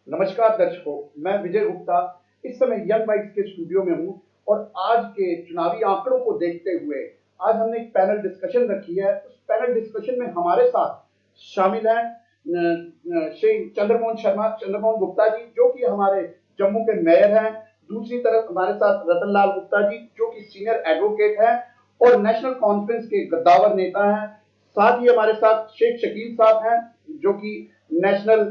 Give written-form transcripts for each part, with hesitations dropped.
नमस्कार दर्शकों, मैं विजय गुप्ता इस समय यंग बाइट्स के स्टूडियो में हूं और आज के चुनावी आंकड़ों को देखते हुए आज हमने एक पैनल डिस्कशन रखी है। उस पैनल डिस्कशन में हमारे साथ शामिल हैं श्री चंद्रमोहन गुप्ता जी, जो कि हमारे जम्मू के मेयर हैं। दूसरी तरफ हमारे साथ रतन लाल गुप्ता जी, जो कि सीनियर एडवोकेट हैं और नेशनल कॉन्फ्रेंस के गद्दावर नेता हैं। साथ ही हमारे साथ शेख शकील साहब हैं, जो कि नेशनल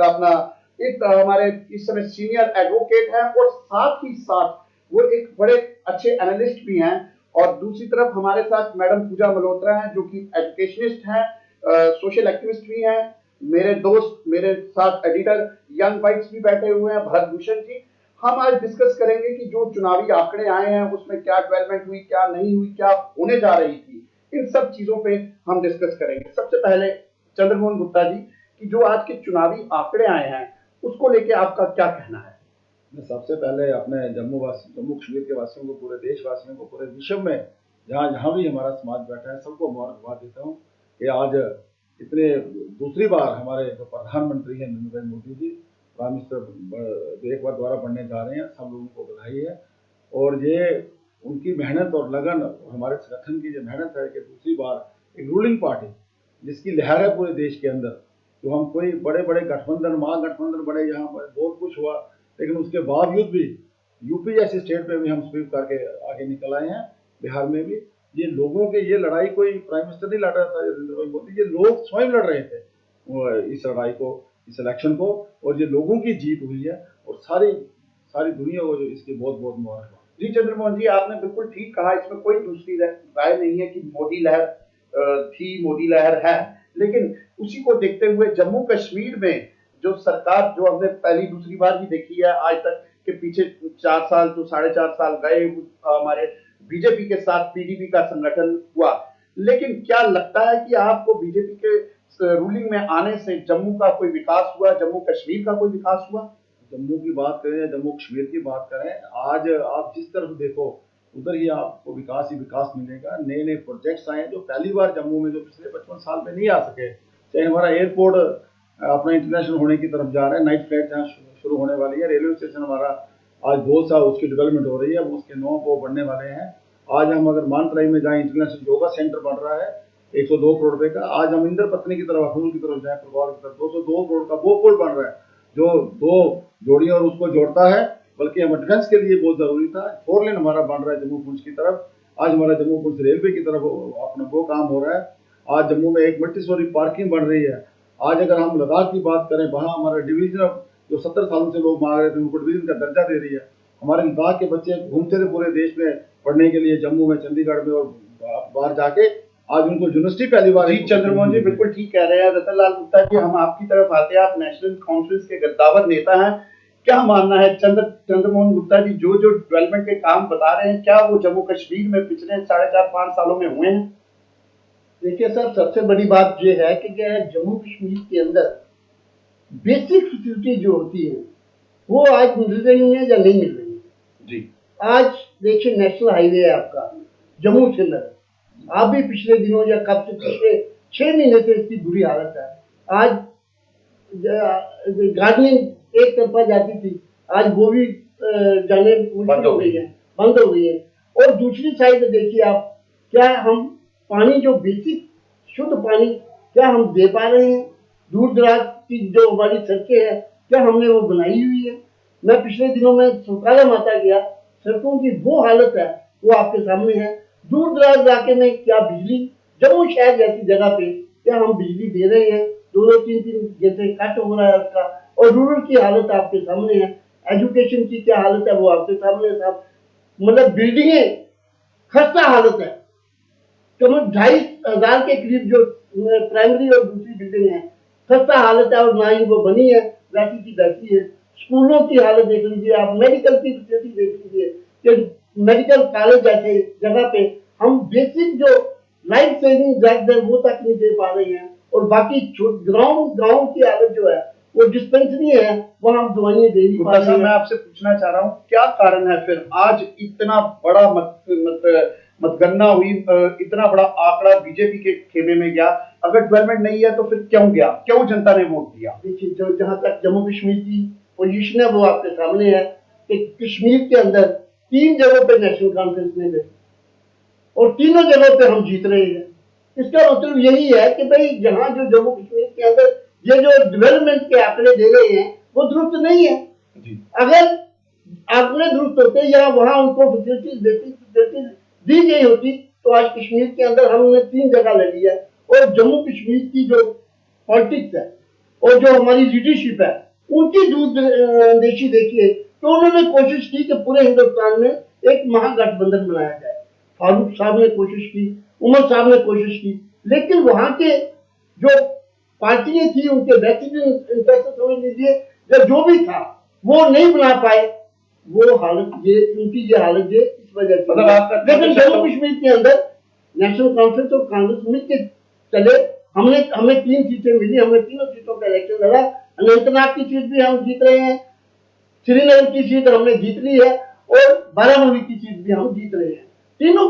अपना एक हमारे इस समय सीनियर एडवोकेट हैं और साथ ही साथ वो एक बड़े अच्छे एनालिस्ट भी हैं। और दूसरी तरफ हमारे साथ मैडम पूजा मल्होत्रा हैं, जो कि एजुकेशनिस्ट हैं, सोशल एक्टिविस्ट भी हैं। मेरे दोस्त, मेरे साथ एडिटर यंग बाइट्स भी बैठे हुए हैं, भरत भूषण जी। हम आज डिस्कस करेंगे कि जो चुनावी आंकड़े आए हैं उसमें क्या डेवलपमेंट हुई, क्या नहीं हुई, क्या होने जा रही थी, इन सब चीजों पे हम डिस्कस करेंगे। सबसे पहले चंद्रमोहन गुप्ता जी, कि जो आज के चुनावी आंकड़े आए हैं उसको लेके आपका क्या कहना है? मैं सबसे पहले अपने जम्मू कश्मीर के वासियों को, पूरे देशवासियों को, पूरे विश्व में जहाँ भी हमारा समाज बैठा है, सबको मुबारकबाद देता हूँ कि आज इतने दूसरी बार हमारे जो प्रधानमंत्री हैं नरेंद्र भाई मोदी जी, प्राइम मिनिस्टर एक बार दोबारा बनने जा रहे हैं। सब लोगों को बधाई है। और ये उनकी मेहनत और लगन, हमारे संगठन की जो मेहनत है कि दूसरी बार एक रूलिंग पार्टी जिसकी लहर है पूरे देश के अंदर, जो हम कोई बड़े बड़े गठबंधन, महागठबंधन बड़े, यहाँ पर बहुत कुछ हुआ, लेकिन उसके बावजूद भी यूपी जैसी स्टेट में भी हम स्वीप करके आगे निकल आए हैं। बिहार में भी ये लोगों के, ये लड़ाई कोई प्राइम मिनिस्टर नहीं लड़ रहा था नरेंद्र भाई मोदी, ये लोग स्वयं लड़ रहे थे इस लड़ाई को, इस इलेक्शन को, और ये लोगों की जीत हुई है। और सारी सारी दुनिया को इसकी बहुत बहुत मुबारकबाद। जी चंद्रमोहन जी, आपने बिल्कुल ठीक कहा। इसमें कोई दूसरी राय नहीं है कि मोदी लहर थी, मोदी लहर है। लेकिन उसी को देखते हुए जम्मू कश्मीर में जो सरकार, जो हमने पहली दूसरी बार भी देखी है आज तक के पीछे 4 साल तो 4.5 साल गए हमारे बीजेपी के साथ पीडीपी का संगठन हुआ। लेकिन क्या लगता है कि आपको बीजेपी के रूलिंग में आने से जम्मू का कोई विकास हुआ, जम्मू कश्मीर का कोई विकास हुआ? जम्मू की बात करें या जम्मू कश्मीर की बात करें, आज आप जिस तरफ देखो उधर ही आपको विकास ही विकास मिलेगा। नए नए प्रोजेक्ट्स आए जो पहली बार जम्मू में, जो पिछले 55 साल में नहीं आ सके। चाहे हमारा एयरपोर्ट अपना इंटरनेशनल होने की तरफ जा रहा है, नाइट फ्लाइट जहाँ शुरू होने वाली है, रेलवे स्टेशन हमारा आज बहुत सा उसकी डेवलपमेंट हो रही है, उसके 9 को बढ़ने वाले हैं। आज हम अगर मानतलाई में जाए, इंटरनेशनल योगा सेंटर बन रहा है 102 करोड़ रुपए का। आज हम इंद्र पत्नी की तरफ, अखनूर की तरफ जाए, प्रभाव की तरफ 202 करोड़ का वो पुल बन रहा है, जो 2 जोड़ियों और उसको जोड़ता है। बल्कि हमें डिफेंस के लिए बहुत जरूरी था। 4 लेन हमारा बन रहा है जम्मू पुंछ की तरफ। आज हमारा जम्मू पुंछ रेलवे की तरफ अपना वो काम हो रहा है। आज जम्मू में एक मल्टी स्टोरी पार्किंग बन रही है। आज अगर हम लद्दाख की बात करें, वहाँ हमारा डिवीजन जो 70 सालों से लोग मांग रहे थे, उनको डिवीजन का दर्जा दे रही है। हमारे लद्दाख के बच्चे घूमते थे पूरे देश में पढ़ने के लिए, जम्मू में, चंडीगढ़ में और बाहर जाके आज उनको यूनिवर्सिटी पहली बार। चंद्रमोहन जी बिल्कुल ठीक कह रहे हैं। रतन लाल गुप्ता जी, हम आपकी तरफ आते हैं। आप नेशनल कॉन्फ्रेंस के गद्दावर नेता हैं। क्या मानना है चंद्रमोहन गुप्ता जी, जो जो डेवलपमेंट के काम बता रहे हैं, क्या वो जम्मू कश्मीर में पिछले 4.5-5 सालों में हुए हैं? देखिए सर, सबसे बड़ी बात यह है कि जम्मू कश्मीर के अंदर बेसिक फैसिलिटी जो होती है वो आज मिल रही है या नहीं मिल रही है जी। आज देखिए, नेशनल हाईवे है आपका जम्मू श्रीनगर, आप भी पिछले दिनों या कब से, पिछले 6 महीने से इसकी बुरी हालत है। आज गाड़ियां एक तरफा जाती थी, आज वो भी जाने बंद हो गई है। और दूसरी साइड देखिए आप, क्या हम पानी, जो बेसिक शुद्ध पानी, क्या हम दे पा रहे हैं? दूर दराज की जो हमारी सड़कें हैं, क्या हमने वो बनाई हुई है? मैं पिछले दिनों में सुकाला माता गया, सड़कों की वो हालत है वो आपके सामने है। दूर दराज इलाके में क्या बिजली, जम्मू शहर जैसी जगह पे क्या हम बिजली दे रहे हैं? 2-3 जैसे कट हो रहा है उसका। और रूरल की हालत आपके सामने है। एजुकेशन की क्या हालत है वो आपके सामने है साहब। मतलब बिल्डिंगें खस्ता हालत है। कम 2,500 के करीब जो प्राइमरी और दूसरी बिल्डिंग है, खस्ता हालत है, और ना ही वो बनी है, वैसी की वैसी है। स्कूलों की हालत देख लीजिए आप, मेडिकल की फैसिलिटी देख लीजिए कि मेडिकल कॉलेज जैसे जगह पे हम बेसिक जो लाइफ सेविंग ड्रग्स है वो तक नहीं दे पा रहे हैं। और बाकी गाँव की हालत जो है, वो डिस्पेंसरी है, वहां हम दवाइयां दे नहीं पा रहे हैं। मैं आपसे पूछना चाह रहा हूँ, क्या कारण है फिर आज इतना बड़ा मतगणना हुई, इतना बड़ा आंकड़ा बीजेपी के खेमे में गया। अगर डेवलपमेंट नहीं है तो फिर क्यों गया, क्यों जनता ने वोट दिया? देखिए, जो जहां तक जम्मू कश्मीर की पोजीशन है वो आपके सामने है कि कश्मीर के अंदर 3 जगहों पे नेशनल कॉन्फ्रेंस ने गई और तीनों जगहों पे हम जीत रहे हैं। इसका मतलब यही है कि भाई यहाँ जो जम्मू कश्मीर के अंदर ये जो डेवलपमेंट के आंकड़े दे रहे हैं वो दुरुस्त नहीं है। अगर आंकड़े दुरुस्त होते या वहां उनको फैसिलिटीज दी गई होती तो आज कश्मीर के अंदर हमने 3 जगह लड़ी है। और जम्मू कश्मीर की जो पॉलिटिक्स है और जो हमारी लीडरशिप है उनकी दूरदर्शी देखिए तो उन्होंने कोशिश की कि पूरे हिंदुस्तान में एक महागठबंधन बनाया जाए। फारूक साहब ने कोशिश की, उमर साहब ने कोशिश की, लेकिन वहां के जो पार्टियां थी उनके व्यक्तिगत इंटरेस्ट समझ लीजिए या जो भी था वो नहीं बना पाए। वो हालत ये उनकी ये हालत ये इस वजह से मतलब आपका, लेकिन जम्मू कश्मीर के अंदर नेशनल कॉन्फ्रेंस और कांग्रेस मिलकर चले। हमें 3 सीटें मिली, हमने तीनों सीटों का इलेक्शन लड़ा। अनंतनाग की सीट भी हम जीत रहे हैं, श्रीनगर की सीट हमने जीत ली है और बारामूला की सीट भी हम जीत रहे हैं। तीनों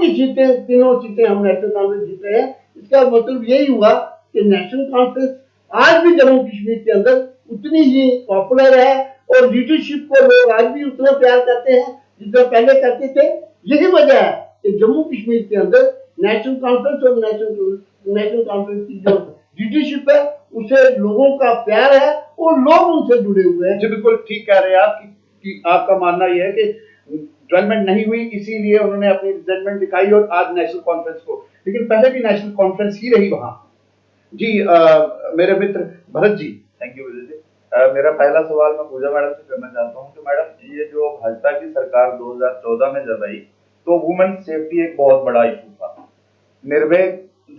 सीटें हम नेशनल कॉन्फ्रेंस जीत रहे हैं। इसका मतलब यही हुआ कि नेशनल कॉन्फ्रेंस आज भी जम्मू कश्मीर के अंदर उतनी ही पॉपुलर है और लीडरशिप को लोग आज भी उतना प्यार करते हैं जितना पहले करते थे। यही वजह है कि जम्मू कश्मीर के अंदर नेशनल कॉन्फ्रेंस और नेशनल कॉन्फ्रेंस की जो लीडरशिप है उसे लोगों का प्यार है और लोग उनसे जुड़े हुए हैं। जी बिल्कुल ठीक कह रहे हैं आप कि आपका मानना यह है कि डेवलपमेंट नहीं हुई इसीलिए उन्होंने अपनी रिजल्टमेंट दिखाई और आज नेशनल कॉन्फ्रेंस को, लेकिन पहले भी नेशनल कॉन्फ्रेंस ही रही वहां। जी मेरे मित्र भरत जी। Thank you Vijay ji. मेरा पहला सवाल मैं पूजा मैडम से करना चाहता हूँ कि मैडम ये जो भाजपा की सरकार 2014 में जब आई तो वुमेन सेफ्टी एक बहुत बड़ा इशू था। निर्भया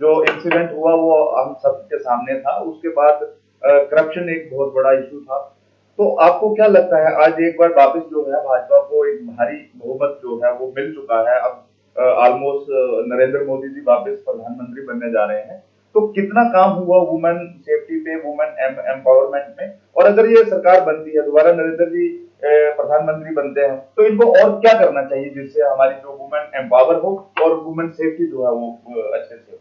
जो इंसिडेंट हुआ वो हम सबके सामने था। उसके बाद करप्शन एक बहुत बड़ा इशू था। तो आपको क्या लगता है आज एक बार वापस जो है भाजपा को एक भारी बहुमत जो है वो मिल चुका है, अब ऑलमोस्ट नरेंद्र मोदी जी वापस प्रधानमंत्री बनने जा रहे हैं, तो कितना काम हुआ वुमेन सेफ्टी पे, वुमेन एम्पावरमेंट में? और अगर ये सरकार बनती है दोबारा, नरेंद्र जी प्रधानमंत्री बनते हैं, तो इनको और क्या करना चाहिए जिससे हमारी जो वुमेन एम्पावर हो और वुमेन सेफ्टी जो है वो अच्छे से हो?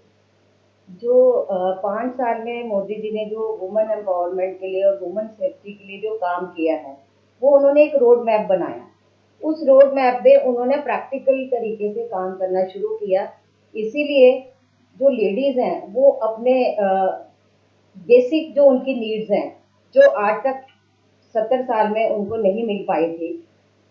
जो 5 साल में मोदी जी ने जो वुमेन एम्पावरमेंट के लिए और वुमेन सेफ्टी के लिए जो काम किया है वो उन्होंने एक रोड मैप बनाया। उस रोड मैप पे उन्होंने प्रैक्टिकल तरीके से काम करना शुरू किया। इसीलिए जो लेडीज हैं वो अपने बेसिक जो उनकी नीड्स हैं जो आज तक 70 साल में उनको नहीं मिल पाई थी,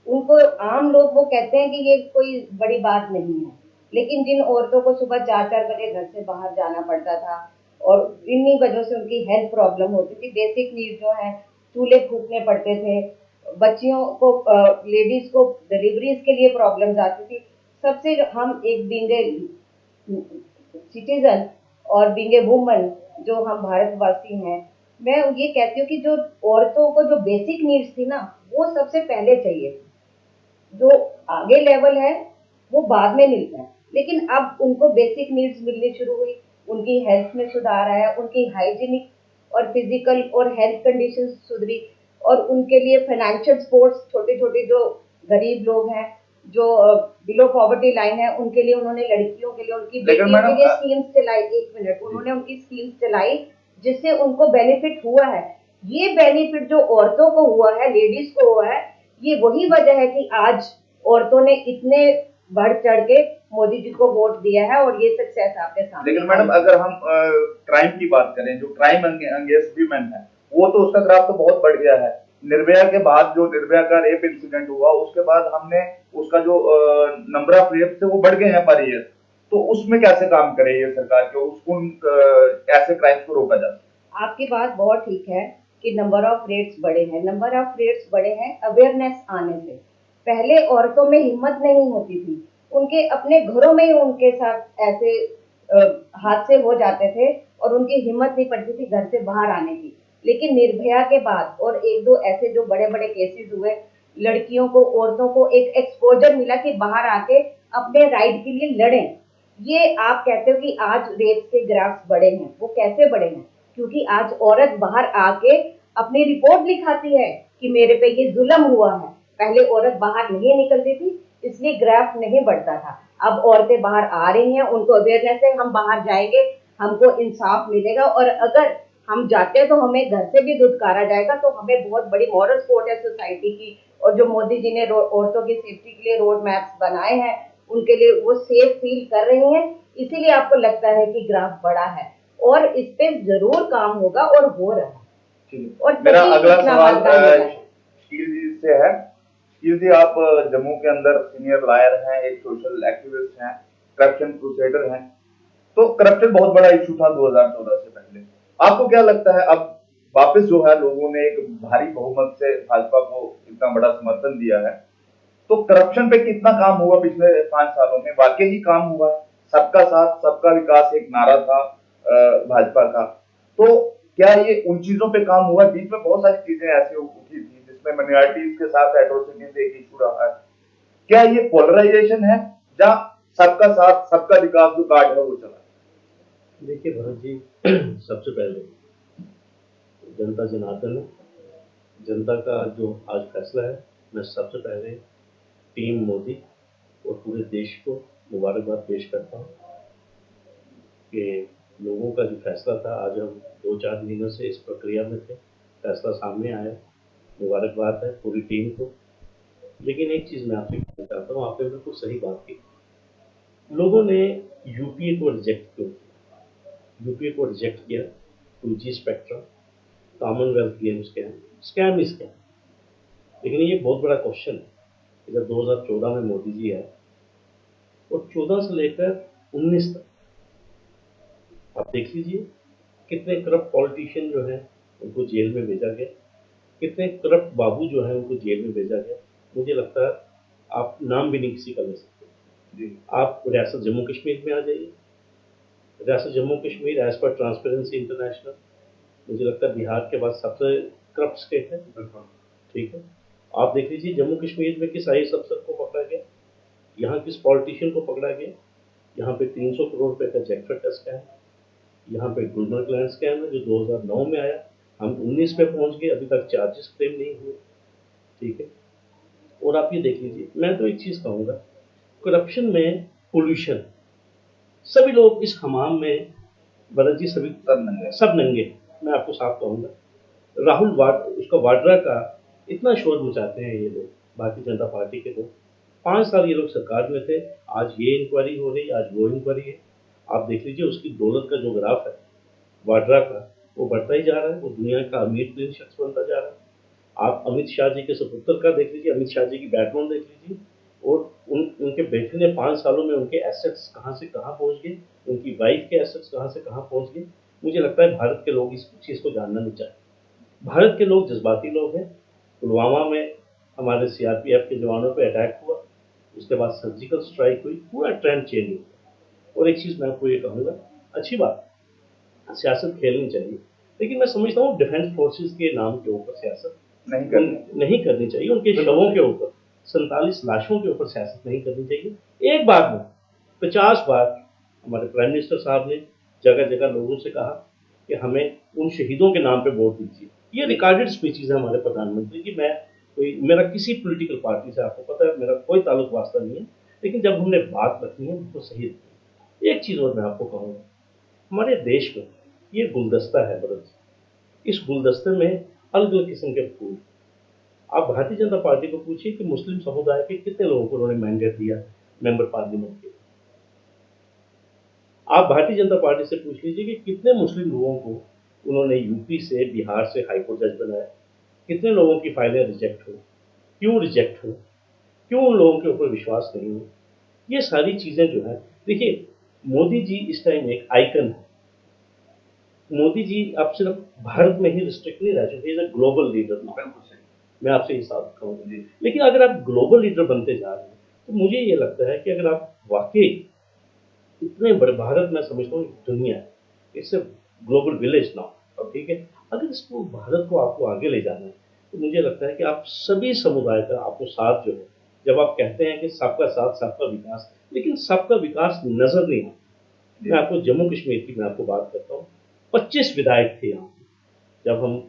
उनको आम लोग वो कहते हैं कि ये कोई बड़ी बात नहीं है, लेकिन जिन औरतों को सुबह 4-4 बजे घर से बाहर जाना पड़ता था और इन्हीं वजह से उनकी हेल्थ प्रॉब्लम होती थी, बेसिक नीड जो है चूल्हे फूकने पड़ते थे, बच्चियों को लेडीज को डिलीवरीज के लिए प्रॉब्लम्स आती थी। सबसे हम एक बीइंग ए सिटीजन और बीइंग ए वुमन जो हम भारतवासी हैं, मैं ये कहती हूँ कि जो औरतों को जो बेसिक नीड्स थी ना वो सबसे पहले चाहिए थी। जो आगे लेवल है वो बाद में मिलता है, लेकिन अब उनको बेसिक नीड्स मिलनी शुरू हुई, उनकी हेल्थ में सुधार आया, उनकी हाइजीनिक और फिजिकल और हेल्थ कंडीशन सुधरी और उनके लिए फाइनेंशियल सपोर्ट्स, छोटे छोटे जो गरीब लोग हैं जो बिलो पॉवर्टी लाइन है उनके लिए उन्होंने लड़कियों के लिए उनकी बेटियों के लिए स्कीम्स चलाई। 1 मिनट, उन्होंने उनकी स्कीम्स चलाई जिससे उनको बेनिफिट हुआ है। ये बेनिफिट जो औरतों को हुआ है, लेडीज को हुआ है, ये वही वजह है कि आज औरतों ने इतने बढ़ चढ़ के मोदी जी को वोट दिया है और ये सक्सेस आपके सामने। लेकिन मैडम अगर हम क्राइम की बात करें, जो क्राइम अगेंस्ट वीमेन है वो तो उसका ग्राफ तो बहुत बढ़ गया है। निर्भया के बाद जो निर्भया का रेप इंसिडेंट हुआ उसके बाद हमने उसका जो नंबर ऑफ रेप थे वो बढ़ गए हैं पर ईयर। तो उसमें कैसे काम करे ये सरकार के, उसको ऐसे क्राइम्स को रोका जा? आपकी बात बहुत ठीक है कि नंबर ऑफ रेट्स बढ़े हैं, नंबर ऑफ रेट्स बढ़े हैं अवेयरनेस आने से। पहले औरतों में हिम्मत नहीं होती थी, उनके अपने घरों में ही उनके साथ ऐसे हादसे हो जाते थे और उनकी हिम्मत नहीं पड़ती थी घर से बाहर आने की। लेकिन निर्भया के बाद और 1-2 ऐसे जो बड़े बड़े केसेस हुए, लड़कियों को, औरतों को एक एक्सपोजर मिला कि बाहर आके अपने राइट के लिए लड़ें। ये आप कहते हो कि आज रेप के ग्राफ्स बढ़े हैं, वो कैसे बढ़े हैं? क्योंकि आज औरत बाहर आके अपनी रिपोर्ट लिखाती है कि मेरे पे ये जुल्म हुआ है। पहले औरत बाहर नहीं निकलती थी इसलिए ग्राफ नहीं बढ़ता था। अब औरतें बाहर आ रही हैं, उनको अवेयरनेस है, हम बाहर जाएंगे हमको इंसाफ मिलेगा, और अगर हम जाते हैं तो हमें घर से भी धुतकारा जाएगा, तो हमें बहुत बड़ी मॉरल सपोर्ट है सोसाइटी की। और जो मोदी जी ने औरतों की सेफ्टी के लिए रोड मैप्स बनाए हैं, उनके लिए वो सेफ फील कर रही हैं, इसीलिए आपको लगता है कि ग्राफ बड़ा है, और इस पे जरूर काम होगा और हो रहा है। और मेरा तभी अगला इतना सवाल मतदान होगा। शकील जी से है। शकील जी, आप जम्मू के अंदर सीनियर लॉयर हैं, एक सोशल एक्टिविस्ट हैं, करप्शन क्रूसेडर हैं। तो करप्शन बहुत बड़ा इशू था 2014 से पहले। आपको क्या लगता है, अब वापस जो है लोगों ने एक भारी बहुमत से भाजपा को इतना बड़ा समर्थन दिया है, तो करप्शन पे कितना काम हुआ पिछले 5 सालों में? वाकई ही काम हुआ है? सबका साथ सबका विकास एक नारा था भाजपा का, तो क्या ये उन चीजों पे काम हुआ? बीच में बहुत सारी चीजें ऐसी उठी थी जिसमें माइनॉरिटीज के साथ एट्रोसिटीज एक इशू रहा है। क्या ये पोलराइजेशन है, या सबका साथ सबका विकास जो कार्ड है वो चला? देखिए भरत जी, सबसे पहले जनता जनार्दन है, जनता का जो आज फैसला है, मैं सबसे पहले टीम मोदी और पूरे देश को मुबारकबाद पेश करता हूँ कि लोगों का जो फैसला था, आज हम 2-4 महीनों से इस प्रक्रिया में थे, फैसला सामने आया, मुबारकबाद है पूरी टीम को। लेकिन एक चीज़ मैं आपसे कहना चाहता हूँ, आपने बिल्कुल सही बात की। लोगों ने यूपीए को रिजेक्ट क्यों किया? यूपीए को रिजेक्ट किया 2G spectrum, Commonwealth Games scam ही स्कैम। लेकिन ये बहुत बड़ा क्वेश्चन है कि जब 2014 में मोदी जी आए और 14 से लेकर 19 तक आप देख लीजिए कितने करप्ट पॉलिटिशियन जो हैं उनको जेल में भेजा गया, कितने करप्ट बाबू जो हैं उनको जेल में भेजा गया। मुझे लगता है आप नाम भी नहीं किसी का ले सकते। आप रियासत जम्मू कश्मीर में आ जाइए, रियासत Jammu Kashmir as per Transparency International मुझे लगता है बिहार के बाद सबसे करप्ट स्टेट है। ठीक है, आप देख लीजिए जम्मू कश्मीर में किस IAS अफसर को पकड़ा गया, यहाँ किस पॉलिटिशियन को पकड़ा गया। यहाँ पे 300 करोड़ रुपए का जैकफ्रट का स्कैम, यहाँ पे गुलमर्ग लैंड स्कैम है जो 2009 में आया, हम 19 पे पहुंच गए, अभी तक चार्जेस क्लेम नहीं हुए। ठीक है, और आप ये देख लीजिए, मैं तो एक चीज कहूंगा, करप्शन में पोल्यूशन, सभी लोग इस हमाम में, भरत जी सभी सब नंगे, मैं आपको साफ कहूंगा। राहुल उसका वाड्रा का इतना शोर मचाते हैं ये लोग, भारतीय जनता पार्टी के लोग। 5 साल ये लोग सरकार में थे, आज ये इंक्वायरी हो रही, आज वो इंक्वायरी है। आप देख लीजिए उसकी दौलत का जो ग्राफ है वाड्रा का, वो बढ़ता ही जा रहा है, वो दुनिया का अमीर तरीन शख्स बनता जा रहा है। आप अमित शाह जी के सपुत्र का देख लीजिए, अमित शाह जी की बैकग्राउंड देख लीजिए, और उनके बेटे ने 5 सालों में उनके एसेट्स कहाँ से कहाँ पहुंच गए, उनकी वाइफ के एसेट्स कहाँ से कहाँ पहुंच गए। मुझे लगता है भारत के लोग इस चीज़ को जानना नहीं चाहते। भारत के लोग जज्बाती लोग हैं। पुलवामा में हमारे CRPF के जवानों पर अटैक हुआ, उसके बाद सर्जिकल स्ट्राइक हुई, पूरा ट्रेंड चेंज हुआ। और एक चीज़ मैं आपको ये कहूँगा, अच्छी बात, सियासत खेलनी चाहिए, लेकिन मैं समझता हूँ डिफेंस फोर्सेस के नाम के ऊपर सियासत नहीं करनी चाहिए, उनके शवों के ऊपर, 47 लाशों के ऊपर सियासत नहीं करनी चाहिए। एक बार में 50 बार हमारे प्राइम मिनिस्टर साहब ने जगह जगह लोगों से कहा कि हमें उन शहीदों के नाम पे वोट दीजिए। ये रिकॉर्डेड स्पीचेज है हमारे प्रधानमंत्री की। मैं मेरा किसी पॉलिटिकल पार्टी से, आपको पता है मेरा कोई ताल्लुक वास्ता नहीं है, लेकिन जब हमने बात रखी है तो सही रखी है। एक चीज़ और मैं आपको कहूँगा, हमारे देश में ये गुलदस्ता है भरत, इस गुलदस्ते में अलग अलग किस्म के फूल। आप भारतीय जनता पार्टी को पूछिए कि मुस्लिम समुदाय के कितने लोगों को उन्होंने मैंडेट दिया मेंबर पार्लियामेंट के। आप भारतीय जनता पार्टी से पूछ लीजिए कि कितने मुस्लिम लोगों को उन्होंने यूपी से, बिहार से हाईकोर्ट जज बनाया, कितने लोगों की फाइलें रिजेक्ट हो, क्यों रिजेक्ट हो, क्यों उन लोगों के ऊपर विश्वास नहीं हो। ये सारी चीजें जो है, देखिए मोदी जी इस टाइम एक आइकन है। मोदी जी अब सिर्फ भारत में ही रिस्ट्रिक्ट नहीं रह चुके, इज अ ग्लोबल लीडर। मैं आपसे ये साथ कहूँगा, लेकिन अगर आप ग्लोबल लीडर बनते जा रहे हैं तो मुझे ये लगता है कि अगर आप वाकई इतने बड़े, भारत मैं समझता हूँ दुनिया, इट्स ग्लोबल विलेज नाउ, ठीक है, अगर इसको भारत को आपको आगे ले जाना है तो मुझे लगता है कि आप सभी समुदाय का आपको साथ जो है, जब आप कहते हैं कि सबका साथ सबका विकास, लेकिन सबका विकास नजर नहीं आता। मैं आपको जम्मू कश्मीर की मैं आपको बात करता हूँ, 25 विधायक थे यहाँ जब हम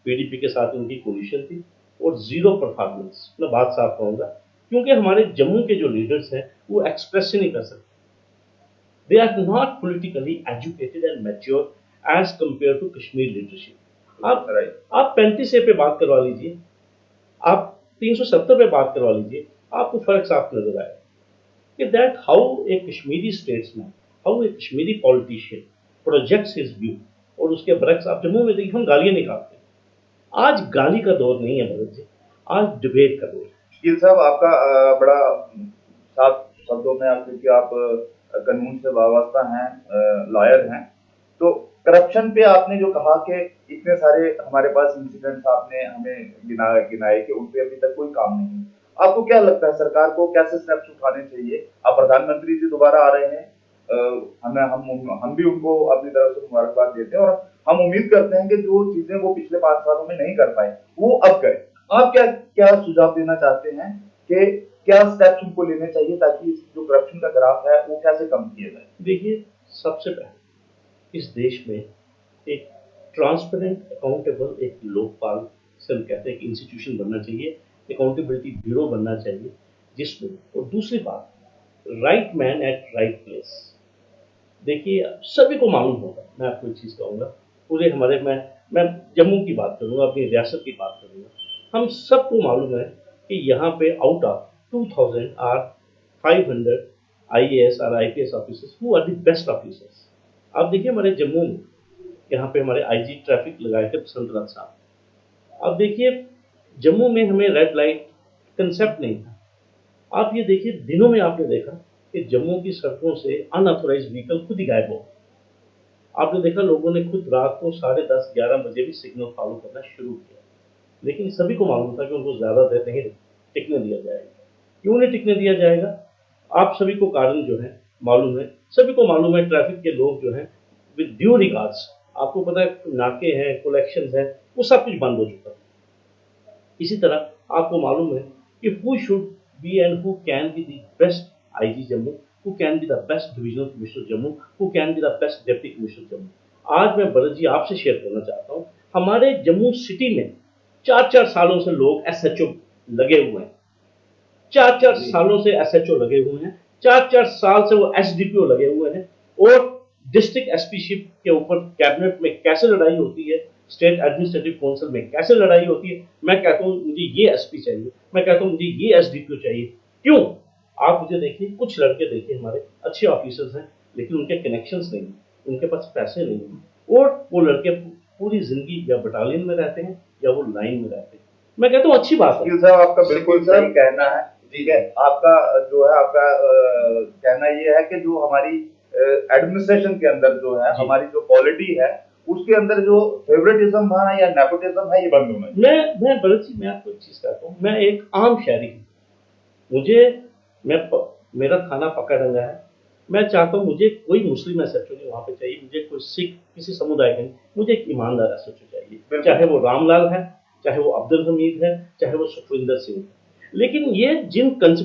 PDP के साथ उनकी कोलिशन थी, और जीरो परफॉर्मेंस। मैं बात साफ कहूँगा, क्योंकि हमारे जम्मू के जो लीडर्स हैं वो एक्सप्रेस ही नहीं कर सकते। They are not politically educated and mature as compared to Kashmir leadership. आप 35A पे बात करवा लीजिए, आप 370 पे बात करवा लीजिए, आपको फर्क साफ नजर आएगा कि that how a Kashmiri statesman, how a Kashmiri politician projects his view, और उसके बरक्स आप जम्मू में देखिए हम गालियां निकालते हैं। आज गाली का दौर नहीं है भरत जी, आज डिबेट का दौर है। शकील साहब, आपका बड़ा साफ शब्दों में आप, क्योंकि आप कानून से वाबस्ता हैं, लॉयर हैं, तो करप्शन पे आपने जो कहा कि इतने सारे हमारे पास इंसिडेंट्स आपने हमें गिनाए कि उन पे अभी तक कोई काम नहीं। आपको क्या लगता है सरकार को कैसे स्टेप्स उठाने चाहिए? अब प्रधानमंत्री जी दोबारा आ रहे हैं, हम भी उनको अपनी तरफ से मुबारकबाद देते हैं और हम उम्मीद करते हैं कि जो चीजें वो पिछले 5 सालों में नहीं कर पाए वो अब करें। आप क्या क्या सुझाव देना चाहते हैं कि क्या स्टेप्स उनको लेने चाहिए ताकि जो करप्शन का ग्राफ है वो कैसे कम किया जाए? देखिए, सबसे पहले इस देश में एक ट्रांसपेरेंट अकाउंटेबल, एक लोकपाल से हम कहते हैं कि इंस्टीट्यूशन बनना चाहिए, अकाउंटेबिलिटी ब्यूरो बनना चाहिए जिसमें, और दूसरी बात, right man eight right place. देखिए, सभी को मालूम होगा, मैं आपको एक चीज़ कहूँगा, पूरे हमारे मैं जम्मू की बात करूँगा, अपनी रियासत की बात करूँगा, हम सबको मालूम है कि यहाँ पे आउट ऑफ 2000 आर 500 IAS और IPS officers who are the best officers. आप देखिए हमारे जम्मू में यहाँ पे हमारे IG ट्रैफिक लगाए थे बसंत लाल साहब। अब देखिए, जम्मू में हमें रेड लाइट कंसेप्ट नहीं था। आप ये देखिए, दिनों में आपने देखा कि जम्मू की सड़कों से अनऑथोराइज्ड व्हीकल खुद ही गायब हो। आपने देखा लोगों ने खुद रात को 10:30-11 बजे भी सिग्नल फॉलो करना शुरू किया, लेकिन सभी को मालूम था कि उनको ज्यादा देर नहीं टिकने दिया जाएगा। क्यों नहीं टिकने दिया जाएगा? आप सभी को कारण जो है मालूम है, सभी को मालूम है, ट्रैफिक के लोग जो हैं विद ड्यू रिगार्ड्स, आपको पता है नाके हैं, कलेक्शन है, वो सब कुछ बंद हो चुका है। इसी तरह आपको मालूम है कि who should be and who can be the best IG Jammu, who can be the best divisional commissioner Jammu, who can be the best deputy commissioner Jammu. आज मैं भरत जी आपसे शेयर करना चाहता हूँ, हमारे जम्मू सिटी में 4-4 सालों से लोग SHO लगे हुए हैं, 4-4 सालों से SHO लगे हुए हैं, 4-4 साल से वो SDPO लगे हुए हैं, और डिस्ट्रिक्ट एसपीशिप के ऊपर कैबिनेट में कैसे लड़ाई होती है, स्टेट एडमिनिस्ट्रेटिव काउंसिल में कैसे लड़ाई होती है। मैं कहता हूँ मुझे ये SP चाहिए, मैं कहता हूँ मुझे ये SDPO चाहिए। क्यों? आप मुझे देखिए, कुछ लड़के देखिए हमारे अच्छे ऑफिसर्स हैं, लेकिन उनके कनेक्शंस नहीं, उनके पास पैसे नहीं हैं, और वो लड़के पूरी जिंदगी या बटालियन में रहते हैं या वो लाइन में रहते हैं। मैं कहता हूँ अच्छी बात है। शकील साहब, आपका बिल्कुल सही कहना है, ठीक है। आपका जो है आपका कहना ये है कि जो हमारी एडमिनिस्ट्रेशन के अंदर जो है हमारी जो पॉलिटी है उसके अंदर जो फेवरेटिज्म है या नेपोटिज्म है ये बंद होना चाहिए। मैं भरत जी, मैं आपको एक चीज कहता हूँ, मैं एक आम शहरी हूँ, मेरा खाना पका डंगा है, मैं चाहता हूँ मुझे कोई मुस्लिम SHO नहीं वहाँ पे चाहिए, मुझे कोई सिख किसी समुदाय का नहीं, मुझे एक ईमानदार SHO चाहिए, चाहे वो रामलाल है, चाहे वो अब्दुल हमीद है, चाहे वो सुखविंदर सिंह है। लेकिन ये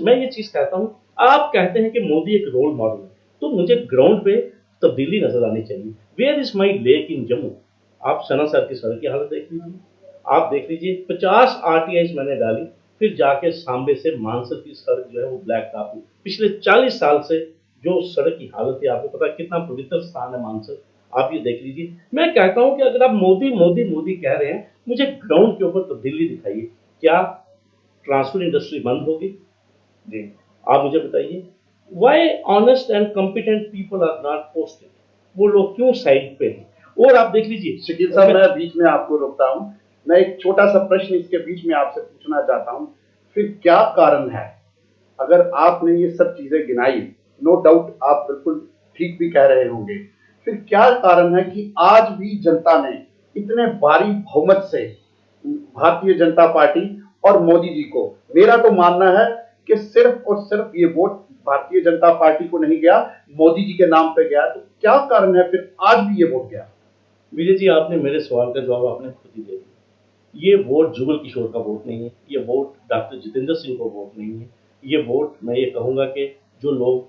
मैं ये चीज कहता हूँ, आप कहते हैं कि मोदी एक रोल मॉडल है, तो मुझे ग्राउंड पे तब्दीली नजर आनी चाहिए। Where is my lake in Jammu? आप सनासर की सड़क की हालत देख लीजिए, आप देख लीजिए 50 RTIs मैंने डाली, फिर जाके सांबे से मानसर की सड़क जो है वो ब्लैक टॉप हुई। पिछले 40 साल से जो सड़क की हालत है, आपको पता है कितना पवित्र स्थान है मानसर, आप ये देख लीजिए। मैं कहता हूं कि अगर आप मोदी मोदी मोदी कह रहे हैं, मुझे ग्राउंड के ऊपर तब्दीली दिखाइए। क्या ट्रांसपोर्ट इंडस्ट्री बंद होगी? जी, आप मुझे बताइए। Why honest and competent people are not posted? वो लोग क्यों साइड पे हैं? और आप देख लीजिए। शकील साहब, मैं बीच में आपको रोकता हूं, मैं एक छोटा सा प्रश्न इसके बीच में आपसे पूछना चाहता हूं। फिर क्या कारण है, अगर आपने ये सब चीजें गिनाई, नो डाउट आप बिल्कुल ठीक भी कह रहे होंगे, फिर क्या कारण है कि आज भी जनता ने इतने भारी बहुमत से भारतीय जनता पार्टी और मोदी जी को, मेरा तो मानना है कि सिर्फ और सिर्फ ये वोट भारतीय जनता पार्टी को नहीं गया, मोदी जी के नाम पे गया, तो क्या कारण है फिर आज भी ये वोट गया? विजय जी, आपने मेरे सवाल का जवाब आपने खुद ही दे दिया। ये वोट जुगल किशोर का वोट नहीं है, ये वोट डॉक्टर जितेंद्र सिंह का वोट नहीं है, ये वोट मैं ये कहूंगा कि जो लोग,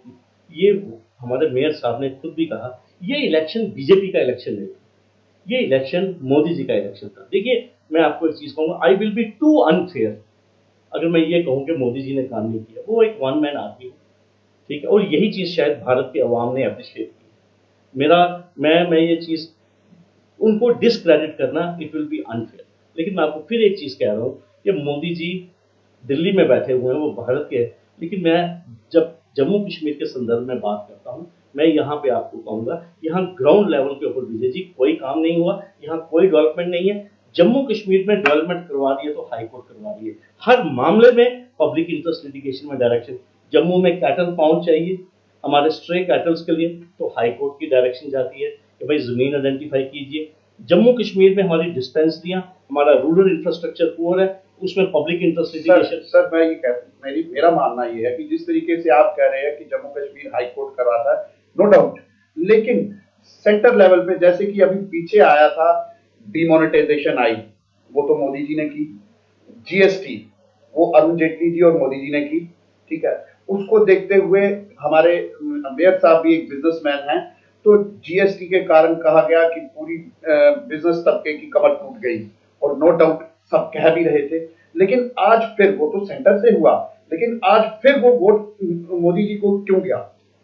ये हमारे मेयर साहब ने खुद भी कहा, ये इलेक्शन बीजेपी का इलेक्शन नहीं था, ये इलेक्शन मोदी जी का इलेक्शन था। देखिए, मैं आपको एक चीज कहूंगा, I will be too unfair अगर मैं ये कहूँ कि मोदी जी ने काम नहीं किया, वो एक वन मैन आदमी है, ठीक है, और यही चीज़ शायद भारत के अवाम ने अप्रिशिएट की। मेरा मैं ये चीज़ उनको डिसक्रेडिट करना इट विल बी अनफेयर। लेकिन मैं आपको फिर एक चीज़ कह रहा हूँ कि मोदी जी दिल्ली में बैठे हुए हैं, वो भारत के हैं, लेकिन मैं जब जम्मू कश्मीर के संदर्भ में बात करता हूँ, मैं यहाँ पे आपको कहूँगा, यहाँ ग्राउंड लेवल के ऊपर विजय जी कोई काम नहीं हुआ, यहाँ कोई डेवलपमेंट नहीं है। जम्मू कश्मीर में डेवलपमेंट करवा रही है तो हाई कोर्ट करवा रही है, हर मामले में पब्लिक इंटरेस्ट लिटिगेशन में डायरेक्शन। जम्मू में कैटल पाउंड चाहिए हमारे स्ट्रे कैटल्स के लिए, तो हाई कोर्ट की डायरेक्शन जाती है कि भाई जमीन आइडेंटिफाई कीजिए। जम्मू कश्मीर में हमारी डिस्पेंसरियां, हमारा रूरल इंफ्रास्ट्रक्चर पुअर है, उसमें पब्लिक इंटरेस्ट लिटिगेशन। सर मैं ये मेरा मानना ये है कि जिस तरीके से आप कह रहे हैं कि जम्मू कश्मीर हाई कोर्ट करवाता है, नो डाउट, लेकिन सेंटर लेवल पे जैसे कि अभी पीछे आया था डिमोनेटाइजेशन आई, वो तो मोदी जी ने की। जीएसटी वो अरुण जेटली जी और मोदी जी ने की, ठीक है। उसको देखते हुए हमारे मेयर साहब भी एक बिजनेसमैन हैं, तो जीएसटी के कारण कहा गया कि पूरी बिजनेस तबके की कमर टूट गई, और नो डाउट सब कह भी रहे थे। लेकिन आज फिर वो तो सेंटर से हुआ, लेकिन आज फिर वो वोट मोदी जी को क्यों गया?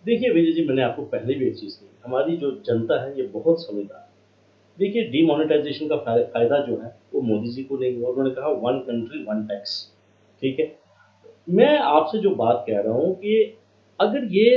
देखिए विजय जी, मैंने आपको पहले भी एक चीज़ कही, हमारी जो जनता है ये बहुत समझदार है। देखिए डिमोनेटाइजेशन का फायदा जो है वो मोदी जी को नहीं हुआ, उन्होंने कहा वन कंट्री वन टैक्स, ठीक है। मैं आपसे जो बात कह रहा हूँ कि अगर ये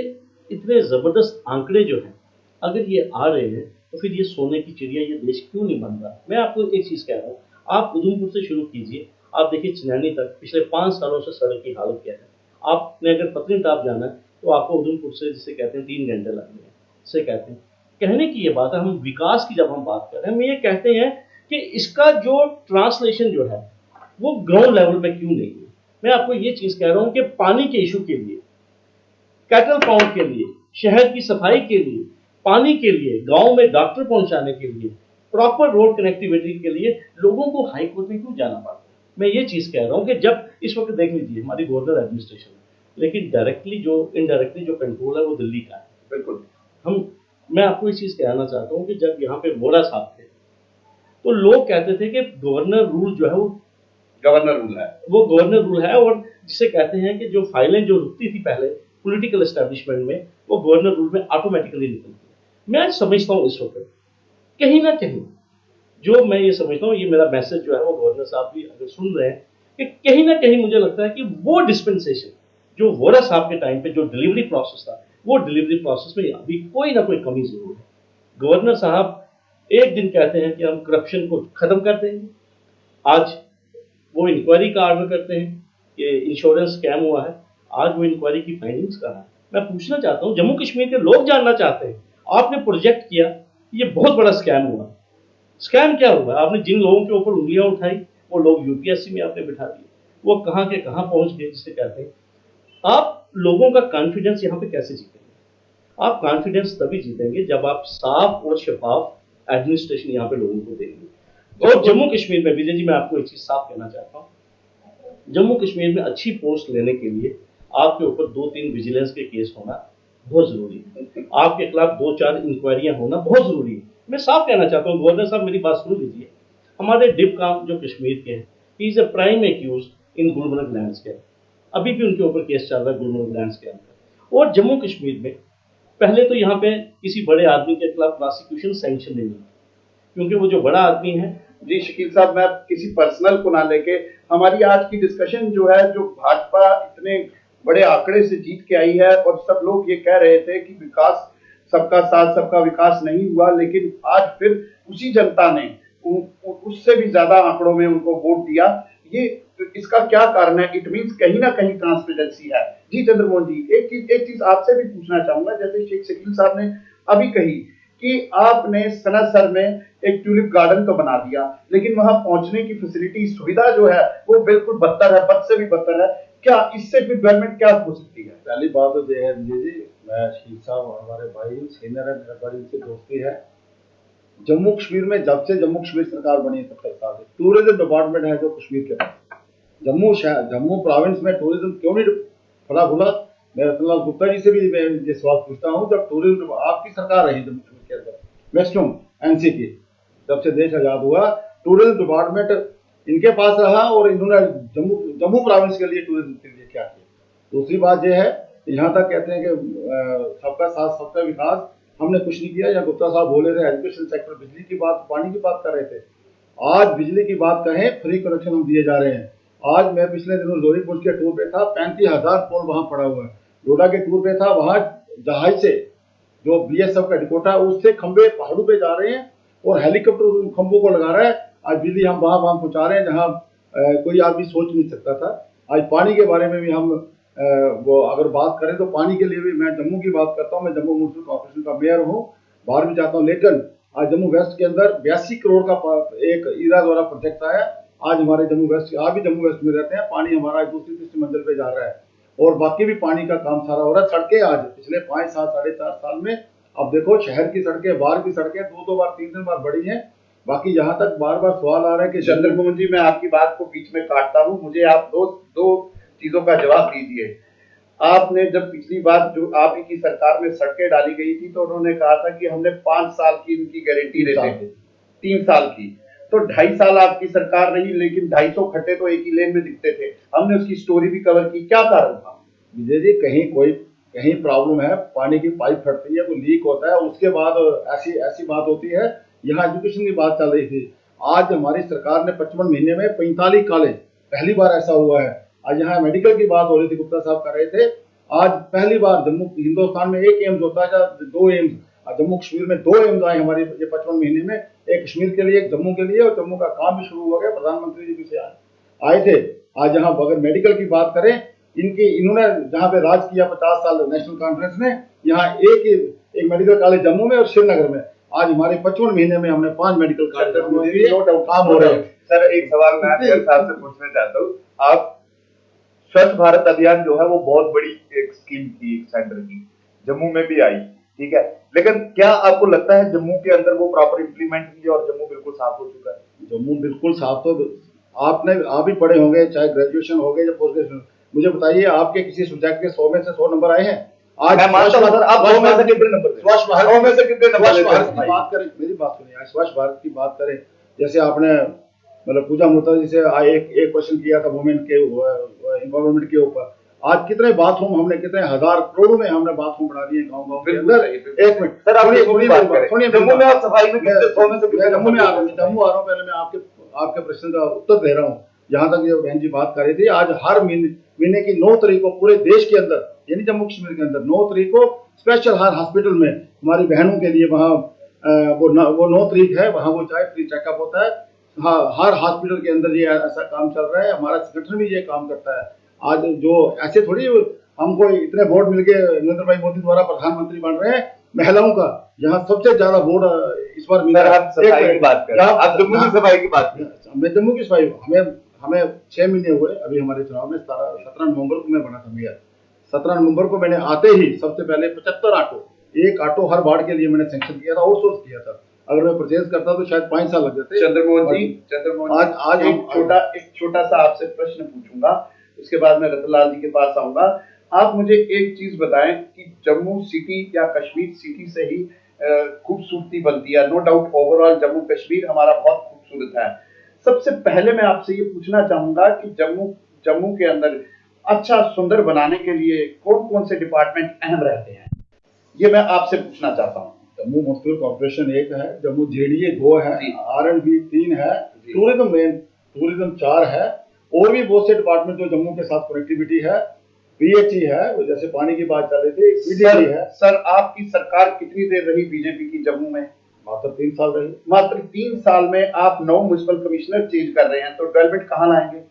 इतने ज़बरदस्त आंकड़े जो हैं अगर ये आ रहे हैं, तो फिर ये सोने की चिड़िया ये देश क्यों नहीं बन रहा? मैं आपको एक चीज़ कह रहा हूँ, आप उधमपुर से शुरू कीजिए, आप देखिए चिन्यानी तक पिछले 5 सालों से सड़क की हालत क्या है। आपने अगर पत्नीटाप जाना है तो आपको उधमपुर से, जिसे कहते हैं 3 घंटे लगेंगे, जिसे कहते हैं, कहने की ये बात है, हम विकास की जब हम बात कर रहे हैं, हम ये कहते हैं कि इसका जो ट्रांसलेशन जो है वो ग्राउंड लेवल पे क्यों नहीं है। मैं आपको ये चीज़ कह रहा हूँ कि पानी के इशू के लिए, कैटल पाउंड के लिए, शहर की सफाई के लिए, पानी के लिए, गांव में डॉक्टर पहुंचाने के लिए, प्रॉपर रोड कनेक्टिविटी के लिए लोगों को हाई कोर्ट में क्यों जाना पड़ता है। मैं ये चीज़ कह रहा हूँ कि जब इस वक्त देख लीजिए हमारी गवर्नर एडमिनिस्ट्रेशन है, लेकिन डायरेक्टली जो इनडायरेक्टली जो कंट्रोल है वो दिल्ली का है। बिल्कुल। मैं आपको इस चीज़ कहना चाहता हूँ कि जब यहाँ पे वोरा साहब थे तो लोग कहते थे कि गवर्नर रूल जो है वो गवर्नर रूल है, और जिसे कहते हैं कि जो फाइलें जो रुकती थी पहले पॉलिटिकल एस्टेब्लिशमेंट में, वो गवर्नर रूल में ऑटोमेटिकली निकलती है। मैं समझता हूँ इस वक्त कहीं ना कहीं, जो मैं ये समझता हूँ, ये मेरा मैसेज जो है वो गवर्नर साहब भी अगर सुन रहे हैं, कि कहीं ना कहीं मुझे लगता है कि वो डिस्पेंसेशन जो वोरा साहब के टाइम पे जो डिलीवरी प्रोसेस था, वो डिलीवरी प्रोसेस में अभी कोई ना कोई कमी जरूर है। गवर्नर साहब एक दिन कहते हैं कि हम करप्शन को खत्म कर देंगे, आज वो इंक्वायरी का ऑर्डर करते हैं कि इंश्योरेंस स्कैम हुआ है, आज वो इंक्वायरी की फाइंडिंग्स कहा है। मैं पूछना चाहता हूँ, जम्मू कश्मीर के लोग जानना चाहते हैं, आपने प्रोजेक्ट किया, ये बहुत बड़ा स्कैम हुआ, स्कैम क्या हुआ? आपने जिन लोगों के ऊपर उंगलियां उठाई वो लोग यूपीएससी में आपने बिठा दिए, वो कहाँ के कहाँ पहुंच गए, जिसे कहते हैं। आप लोगों का कॉन्फिडेंस यहाँ पे कैसे जीतेंगे? आप कॉन्फिडेंस तभी जीतेंगे जब आप साफ और शफाफ एडमिनिस्ट्रेशन यहाँ पे लोगों को देंगे। और जम्मू कश्मीर में विजय जी, मैं आपको एक चीज साफ कहना चाहता हूँ, जम्मू कश्मीर में अच्छी पोस्ट लेने के लिए आपके ऊपर 2-3 विजिलेंस के केस होना बहुत जरूरी है, आपके खिलाफ 2-4 इंक्वायरियां होना बहुत जरूरी है। मैं साफ कहना चाहता हूँ, गवर्नर साहब मेरी बात सुन लीजिए, हमारे डिप काम जो कश्मीर के हैं, he is a prime accused in Gulmarg land scam, अभी भी उनके ऊपर केस चल रहा है गुलमर्ग लैंड स्कैम का। और जम्मू कश्मीर में पहले तो यहाँ पे किसी बड़े आदमी के खिलाफ प्रोसिक्यूशन सैंक्शन नहीं हुई, क्योंकि वो जो बड़ा आदमी है। जी शकील साहब, मैं किसी पर्सनल को ना लेके, हमारी आज की डिस्कशन जो है, जो भाजपा इतने बड़े आंकड़े से जीत के आई है, और सब लोग ये कह रहे थे कि विकास, सबका साथ सबका विकास नहीं हुआ, लेकिन आज फिर उसी जनता ने उससे भी ज्यादा आंकड़ों में उनको वोट दिया। ये इसका क्या कारण है? इट मींस कहीं ना कहीं ट्रांसपेरेंसी है। जी चंद्रमोहन जी, एक चीज आपसे भी पूछना चाहूंगा, जैसे शेख शकील साहब ने अभी कही कि आपने सनासर में एक ट्यूलिप गार्डन तो बना दिया, लेकिन वहां पहुंचने की फैसिलिटी, सुविधा जो है वो बिल्कुल बदतर है, बद से भी बदतर है। क्या इससे फिर डेवलपमेंट क्या हो सकती है? पहली बात तो ये है विजय जी, मैं शहीद साहब हमारे भाई सीनियर है, मेरा बड़ी उनसे दोस्ती है। जम्मू कश्मीर में जब से जम्मू कश्मीर सरकार बनी है 70 साल से, टूरिज्म डिपार्टमेंट है जो कश्मीर के पास। जम्मू प्रोविंस में टूरिज्म क्यों नहीं फला फूला? मैं रतनलाल गुप्ता जी से भी मैं ये सवाल पूछता हूँ, जब टूरिज्म आपकी सरकार रही जम्मू कश्मीर के अंदर, वेस्टर्न एनसी की, जब से देश आजाद हुआ, टूरिज्म डिपार्टमेंट इनके पास रहा और इन्होंने जम्मू जम्मू प्रोविंस के लिए टूरिज्म के लिए क्या किया। दूसरी बात यह है, यहाँ तक कहते हैं कि सबका साथ सबका विकास, हमने कुछ नहीं किया। या गुप्ता साहब बोले थे एजुकेशन सेक्टर, बिजली की बात, पानी की बात कर रहे थे। आज बिजली की बात करें, फ्री कनेक्शन हम दिए जा रहे हैं। आज मैं पिछले दिनों जोरीपुर के टूर पे था, 35,000 पोल वहां पड़ा हुआ है। डोडा के टूर पे था, वहां जहाज से जो बीएसएफ का हेडक्वार्टर है उससे खंबे पहाड़ों पे जा रहे हैं और हेलीकॉप्टर उन खंभों को लगा रहा है। आज बिजली हम वहां पहुंचा रहे हैं जहां कोई आदमी सोच नहीं सकता था। आज पानी के बारे में भी हम वो अगर बात करें तो पानी के लिए भी मैं जम्मू की बात करता हूँ। मैं जम्मू म्युनिसिपल कॉर्पोरेशन का मेयर हूँ, बाहर भी जाता हूँ, लेकिन आज जम्मू वेस्ट के अंदर 82 करोड़ का एक ईरा द्वारा प्रोजेक्ट आया। आज हमारे जम्मू वेस्ट, आप भी जम्मू वेस्ट में रहते हैं, पानी हमारा दूसरी तीसरी मंजिल पे जा रहा है और बाकी भी पानी का काम सारा हो रहा है। सड़कें आज पिछले 5 साल 4.5 साल में अब देखो शहर की सड़कें, बाहर की सड़कें 2-2 बार 3-3 बार बढ़ी हैं। बाकी यहाँ तक बार बार सवाल आ रहा है कि चंद्रमोहन जी, मैं आपकी बात को बीच में काटता हूँ, मुझे आप दो चीजों का जवाब दीजिए। आपने जब पिछली बार जो आप ही की सरकार में सड़कें डाली गई थी तो उन्होंने कहा था कि हमने 5 साल की इनकी गारंटी देते हैं, 3 साल की, तो 2.5 साल आपकी सरकार रही, लेकिन 250 खड्डे तो एक ही लेन में दिखते थे। हमने उसकी स्टोरी भी कवर की, क्या कारण था? विजय जी, कहीं प्रॉब्लम है, पानी की पाइप फटती है, वो लीक होता है, उसके बाद ऐसी बात होती है। यहाँ एजुकेशन की बात चल रही थी, आज हमारी सरकार ने 55 महीने में 45 कॉलेज, पहली बार ऐसा हुआ है। आज यहाँ मेडिकल की बात हो रही थी, गुप्ता साहब कर रहे थे, आज पहली बार जम्मू हिंदुस्तान में एक एम्स होता है या 2 एम्स, जम्मू कश्मीर में 2 एम्स आए हमारे ये 55 महीने में, एक कश्मीर के लिए एक जम्मू के लिए, और जम्मू का काम भी शुरू हो गया। प्रधानमंत्री जी भी आए थे। आज यहाँ अगर मेडिकल की बात करें, इन्होंने जहाँ पे राज किया 50 साल नेशनल कॉन्फ्रेंस ने, यहाँ एक मेडिकल कॉलेज जम्मू में और श्रीनगर में, आज हमारे 55 महीने में हमने 5 मेडिकल कॉलेज काम हो रहे हैं। सर, एक सवाल मैं आपके साहब से पूछना चाहता हूँ। आप स्वच्छ भारत अभियान जो है वो बहुत बड़ी एक स्कीम थी सेंटर की, जम्मू में भी आई, ठीक है, लेकिन क्या आपको लगता है जम्मू के अंदर वो प्रॉपर इंप्लीमेंट हुई और जम्मू बिल्कुल साफ हो चुका है? जम्मू बिल्कुल साफ, तो आप भी पढ़े होंगे, चाहे ग्रेजुएशन हो गए या पोस्ट ग्रेजुएशन, मुझे बताइए आपके किसी सब्जेक्ट के 100 में से 100 नंबर आए हैं? आज मैं मानता हूं सर, आप 100 में से कितने नंबर? स्वच्छ भारत 100 में से कितने नंबर? स्वच्छ भारत की बात करें, मेरी बात सुनिए, आज स्वच्छ भारत की बात करें, जैसे आपने मतलब पूजा मुत्ता जी से एक क्वेश्चन किया था वुमेन के एम्पावरमेंट के ऊपर, आज कितने बाथरूम हमने, कितने हजार करोड़ में हमने बाथरूम बना दिए गाँव के अंदर। एक मिनट सर, आप सुनिए, जम्मू में आप सफाई में कितने 100 में से कितने? जम्मू आ रहा हूँ, पहले मैं आपके प्रश्न का उत्तर दे रहा हूँ। जहां तक ये बहन जी बात कर रही थी, आज हर महीने की 9 तारीख को पूरे देश के अंदर, यानी जम्मू कश्मीर के अंदर 9 तारीख को स्पेशल हर हॉस्पिटल में हमारी बहनों के लिए वहाँ वो 9 तारीख है, वहाँ वो चाहे फ्री चेकअप होता है। हाँ, हर हॉस्पिटल के अंदर ये ऐसा काम चल रहा है, हमारा संगठन भी ये काम करता है। आज जो ऐसे थोड़ी हमको इतने वोट मिल के नरेंद्र भाई मोदी द्वारा प्रधानमंत्री बन रहे हैं, महिलाओं का यहाँ सबसे ज्यादा वोट इस बार मिला है। सफाई की बात करें, आप जम्मू की सफाई की बात करें। मैं जम्मू की सफाई, हमें 6 महीने हुए अभी हमारे चुनाव में, 17 नवंबर को मैं बना था मेयर। 17 नवंबर को मैंने आते ही सबसे पहले 75 ऑटो, एक ऑटो हर वार्ड के लिए मैंने सैंक्शन किया था, आउटसोर्स किया था। अगर मैं परचेज करता तो शायद 5 साल लग जाते। चंद्रमोहन जी, आज एक छोटा सा आपसे प्रश्न पूछूंगा, उसके बाद मैं रतनलाल जी के पास आऊंगा। आप मुझे एक चीज बताएं कि जम्मू सिटी या कश्मीर सिटी से ही खूबसूरती बनती है। No doubt overall Jammu Kashmir हमारा बहुत खूबसूरत है। सबसे पहले मैं आपसे ये पूछना चाहूंगा कि जम्मू के अंदर अच्छा सुंदर बनाने के लिए कौन कौन से डिपार्टमेंट अहम रहते हैं, ये मैं आपसे पूछना चाहता हूँ। जम्मू म्युनिसिपल कॉर्पोरेशन 1 है, जम्मू जेडीए 2 है, R&B 3 है, टूरिज्म 4 है, और भी बहुत से डिपार्टमेंट जो जम्मू के साथ कनेक्टिविटी है, PHE है, जैसे पानी की बात चल रही थी, PDE है। सर, आपकी सरकार कितनी देर रही बीजेपी की जम्मू में? मात्र 3 साल रही। मात्र 3 साल में आप 9 म्युनिसिपल कमिश्नर चेंज कर रहे हैं, तो डेवलपमेंट कहाँ लाएंगे?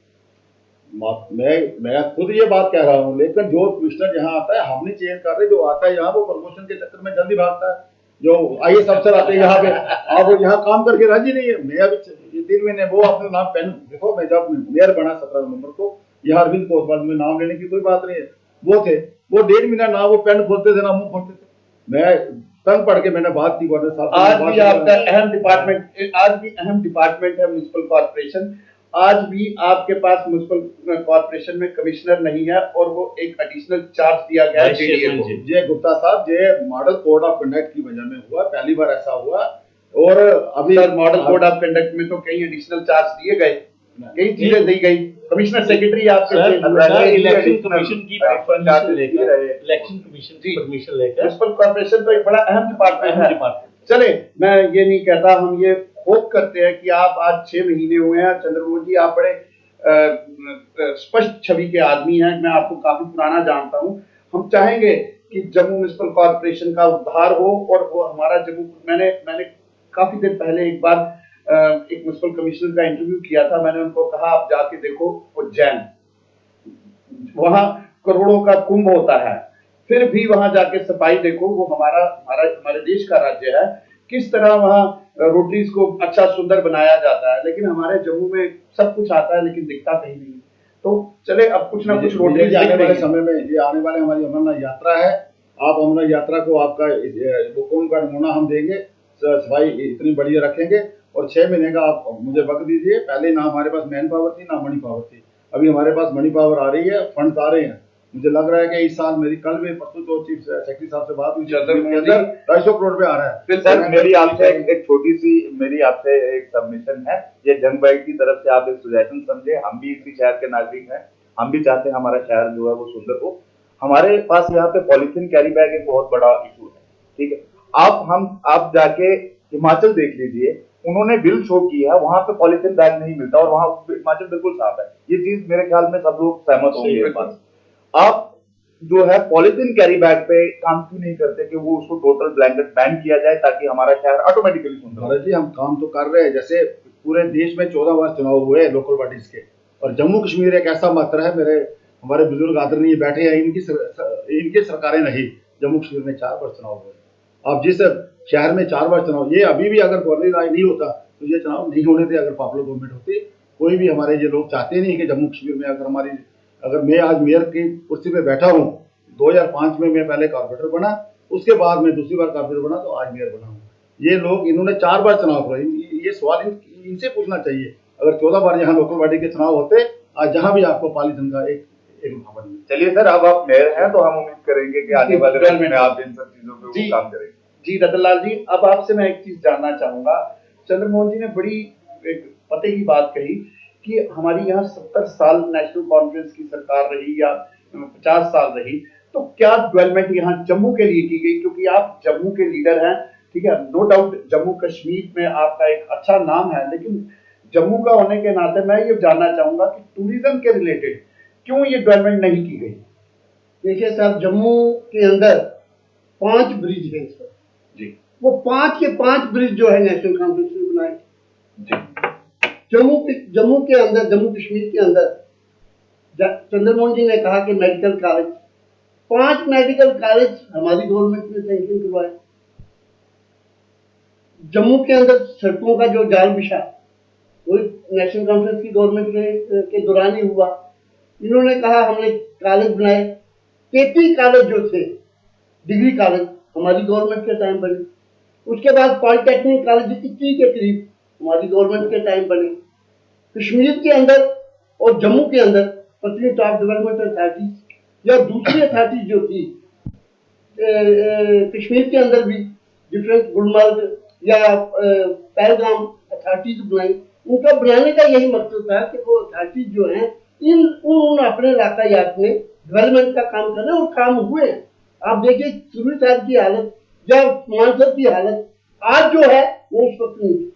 मैं खुद ये बात कह रहा हूँ, लेकिन जो कमिश्नर यहाँ आता है हम नहीं चेंज कर रहे, जो आता है यहाँ वो प्रमोशन के चक्कर में जल्दी भागता है। जो IAS अफसर आते हैं यहाँ पे, आप वो यहाँ काम करके राजी नहीं है। मैं अभी 3 महीने वो अपने नाम पेन देखो, मैं जब मेयर बना 17 नवंबर को, यहाँ अरविंद कोतवाल में नाम लेने की कोई बात नहीं है, वो 1.5 महीना ना वो पेन खोलते थे ना मुंह खोलते थे। मैं तंग पढ़ के मैंने बात की गवर्नर साहब। आज भी आपका अहम डिपार्टमेंट है म्युनिसिपल कॉर्पोरेशन। आज भी आपके पास म्युनिसिपल कॉर्पोरेशन में कमिश्नर नहीं है और वो एक एडिशनल चार्ज दिया गया है जेडीए को। जय गुप्ता साहब, ये मॉडल कोड ऑफ कंडक्ट की वजह में हुआ, पहली बार ऐसा हुआ। और अभी मॉडल कोड ऑफ कंडक्ट में तो कई एडिशनल चार्ज दिए गए। कई चीजें दी गई, कमिश्नर सेक्रेटरी आपके सर, चेंज हुए, सर, इलेक्शन additional कमीशन की परमिशन परमिशन लेकर रहे। इलेक्शन कमीशन की जी। परमिशन लेकर म्युनिसिपल कॉर्पोरेशन तो एक बड़ा अहम डिपार्टमेंट है। डिपार्टमेंट चले, मैं ये नहीं कहता, हम ये होप करते हैं कि आप आज 6 महीने हुए हैं चंद्रमोहन जी, आप बड़े स्पष्ट छवि के आदमी हैं, मैं आपको काफी पुराना जानता हूं। हम चाहेंगे कि जम्मू म्युनिसिपल कॉर्पोरेशन का उद्धार हो और वो हमारा जम्मू, मैंने काफी दिन पहले एक बार एक म्युनिसिपल कमिश्नर का इंटरव्यू किया था, मैंने उनको कहा आप जाके देखो उज्जैन, वहां करोड़ों का कुंभ होता है, फिर भी वहां जाके सफाई देखो, वो हमारे देश का राज्य है, किस तरह वहां रोटरीज को अच्छा सुंदर बनाया जाता है, लेकिन हमारे जम्मू में सब कुछ आता है लेकिन दिखता कहीं नहीं। तो चले, अब कुछ ना कुछ रोटरीज आने वाले समय में, ये आने वाले हमारी अमरनाथ यात्रा है, आप अमरनाथ यात्रा को आपका कुंभ का नमूना हम देंगे, सफाई इतनी बढ़िया रखेंगे, और 6 महीने का आप मुझे वक्त दीजिए। पहले ना हमारे पास मैन पावर थी ना मनी पावर थी, अभी हमारे पास मनी पावर आ रही है, फंड्स आ रहे हैं। मुझे लग रहा है कि इस साल मेरी कल में परसों तो चीफ सेक्रेटरी साहब से बात हुई, 250 करोड़ पे आ रहा है। फिर सर मेरी आपसे एक छोटी सी मेरी आपसे एक सबमिशन है, ये जंग भाई की तरफ से आप एक सुजेशन समझे, हम भी इसी शहर के नागरिक हैं, हम भी चाहते हैं हमारा शहर जो है वो सुंदर हो। हमारे पास यहाँ पे पॉलिथीन कैरी बैग एक बहुत बड़ा इशू है, ठीक है। आप जाके हिमाचल देख लीजिए, उन्होंने बिल शो किया है, वहां पे पॉलिथीन बैग नहीं मिलता, और वहां हिमाचल बिल्कुल साफ है। ये चीज मेरे ख्याल में सब लोग सहमत होंगे इस बात। आप जो है पॉलिथीन कैरी बैग पे काम क्यों नहीं करते कि वो उसको टोटल ब्लैंकेट बैन किया जाए, ताकि हमारा शहर ऑटोमेटिकली सुंदर हो। भारत जी, हम काम तो कर रहे हैं, जैसे पूरे देश में 14 बार चुनाव हुए लोकल बॉडीज के, और जम्मू कश्मीर एक ऐसा मात्र है, हमारे बुजुर्ग आदरणीय बैठे हैं, इनकी सरकारें नहीं, जम्मू कश्मीर में 4 बार चुनाव हुए। अब जिस शहर में 4 बार चुनाव, ये अभी भी अगर गवर्नर राज नहीं होता तो ये चुनाव नहीं होने थे, अगर पॉपुलर गवर्नमेंट होती। कोई भी हमारे ये लोग चाहते नहीं कि जम्मू कश्मीर में अगर मैं आज मेयर की कुर्सी पे बैठा हूँ, 2005 में मैं पहले कॉर्पोरेटर बना, उसके बाद मैं दूसरी बार कॉर्पोरेटर बना, तो आज मेयर बना हूँ। ये लोग, इन्होंने 4 बार चुनाव कराए, ये सवाल इनसे पूछना चाहिए। अगर 14 बार यहाँ लोकल बॉडी के चुनाव होते, आज जहाँ भी आपको पॉलिथीन का एक भवन। चलिए सर, अब आप मेयर हैं तो हम उम्मीद करेंगे कि आने वाले वक्त में आप इन सब चीजों पे वो काम करेंगे। जी रतन लाल जी, अब आपसे मैं एक चीज जानना चाहूंगा। चंद्रमोहन जी ने बड़ी एक पते की बात कही कि हमारी यहाँ 70 साल नेशनल कॉन्फ्रेंस की सरकार रही या 50 साल रही, तो क्या डेवलपमेंट यहाँ जम्मू के लिए की गई? क्योंकि आप जम्मू के लीडर हैं, ठीक है, नो डाउट जम्मू कश्मीर में आपका एक अच्छा नाम है, लेकिन जम्मू का होने के नाते मैं ये जानना चाहूंगा कि टूरिज्म के रिलेटेड क्यों ये डेवलपमेंट नहीं की गई? देखिए साहब, जम्मू के अंदर 5 ब्रिज है इस वक्त जी, वो 5 के 5 ब्रिज जो है नेशनल कॉन्फ्रेंस ने बनाए जी, जम्मू के अंदर, जम्मू कश्मीर के अंदर। चंद्रमोहन जी ने कहा कि मेडिकल कॉलेज, 5 मेडिकल कॉलेज हमारी गवर्नमेंट ने सैंक्शन करवाए। जम्मू के अंदर सड़कों का जो जाल बिछा, वो नेशनल कॉन्फ्रेंस की गवर्नमेंट के दौरान ही हुआ। इन्होंने कहा हमने कॉलेज बनाए, 33 कॉलेज जो थे डिग्री कॉलेज हमारी गवर्नमेंट के टाइम बने। उसके बाद पॉलिटेक्निक कॉलेज 21 के करीब हमारी गवर्नमेंट के टाइम बने। कश्मीर के अंदर और जम्मू के अंदर पश्चिमी टॉप डेवलपमेंट अथॉरिटी या दूसरी अथॉरिटी जो थी, कश्मीर के अंदर भी डिफरेंट गुलमर्ग या पहलगाम अथॉरिटीज बनाई। उनका बनाने का यही मकसद था कि वो अथॉरिटीज जो हैं उन अपने इलाकायात में डेवलपमेंट का काम करना, और काम हुए हैं। आप देखिए सुरु साहब की हालत या मानसर की हालत आज जो है वो उस वक्त नहीं थी।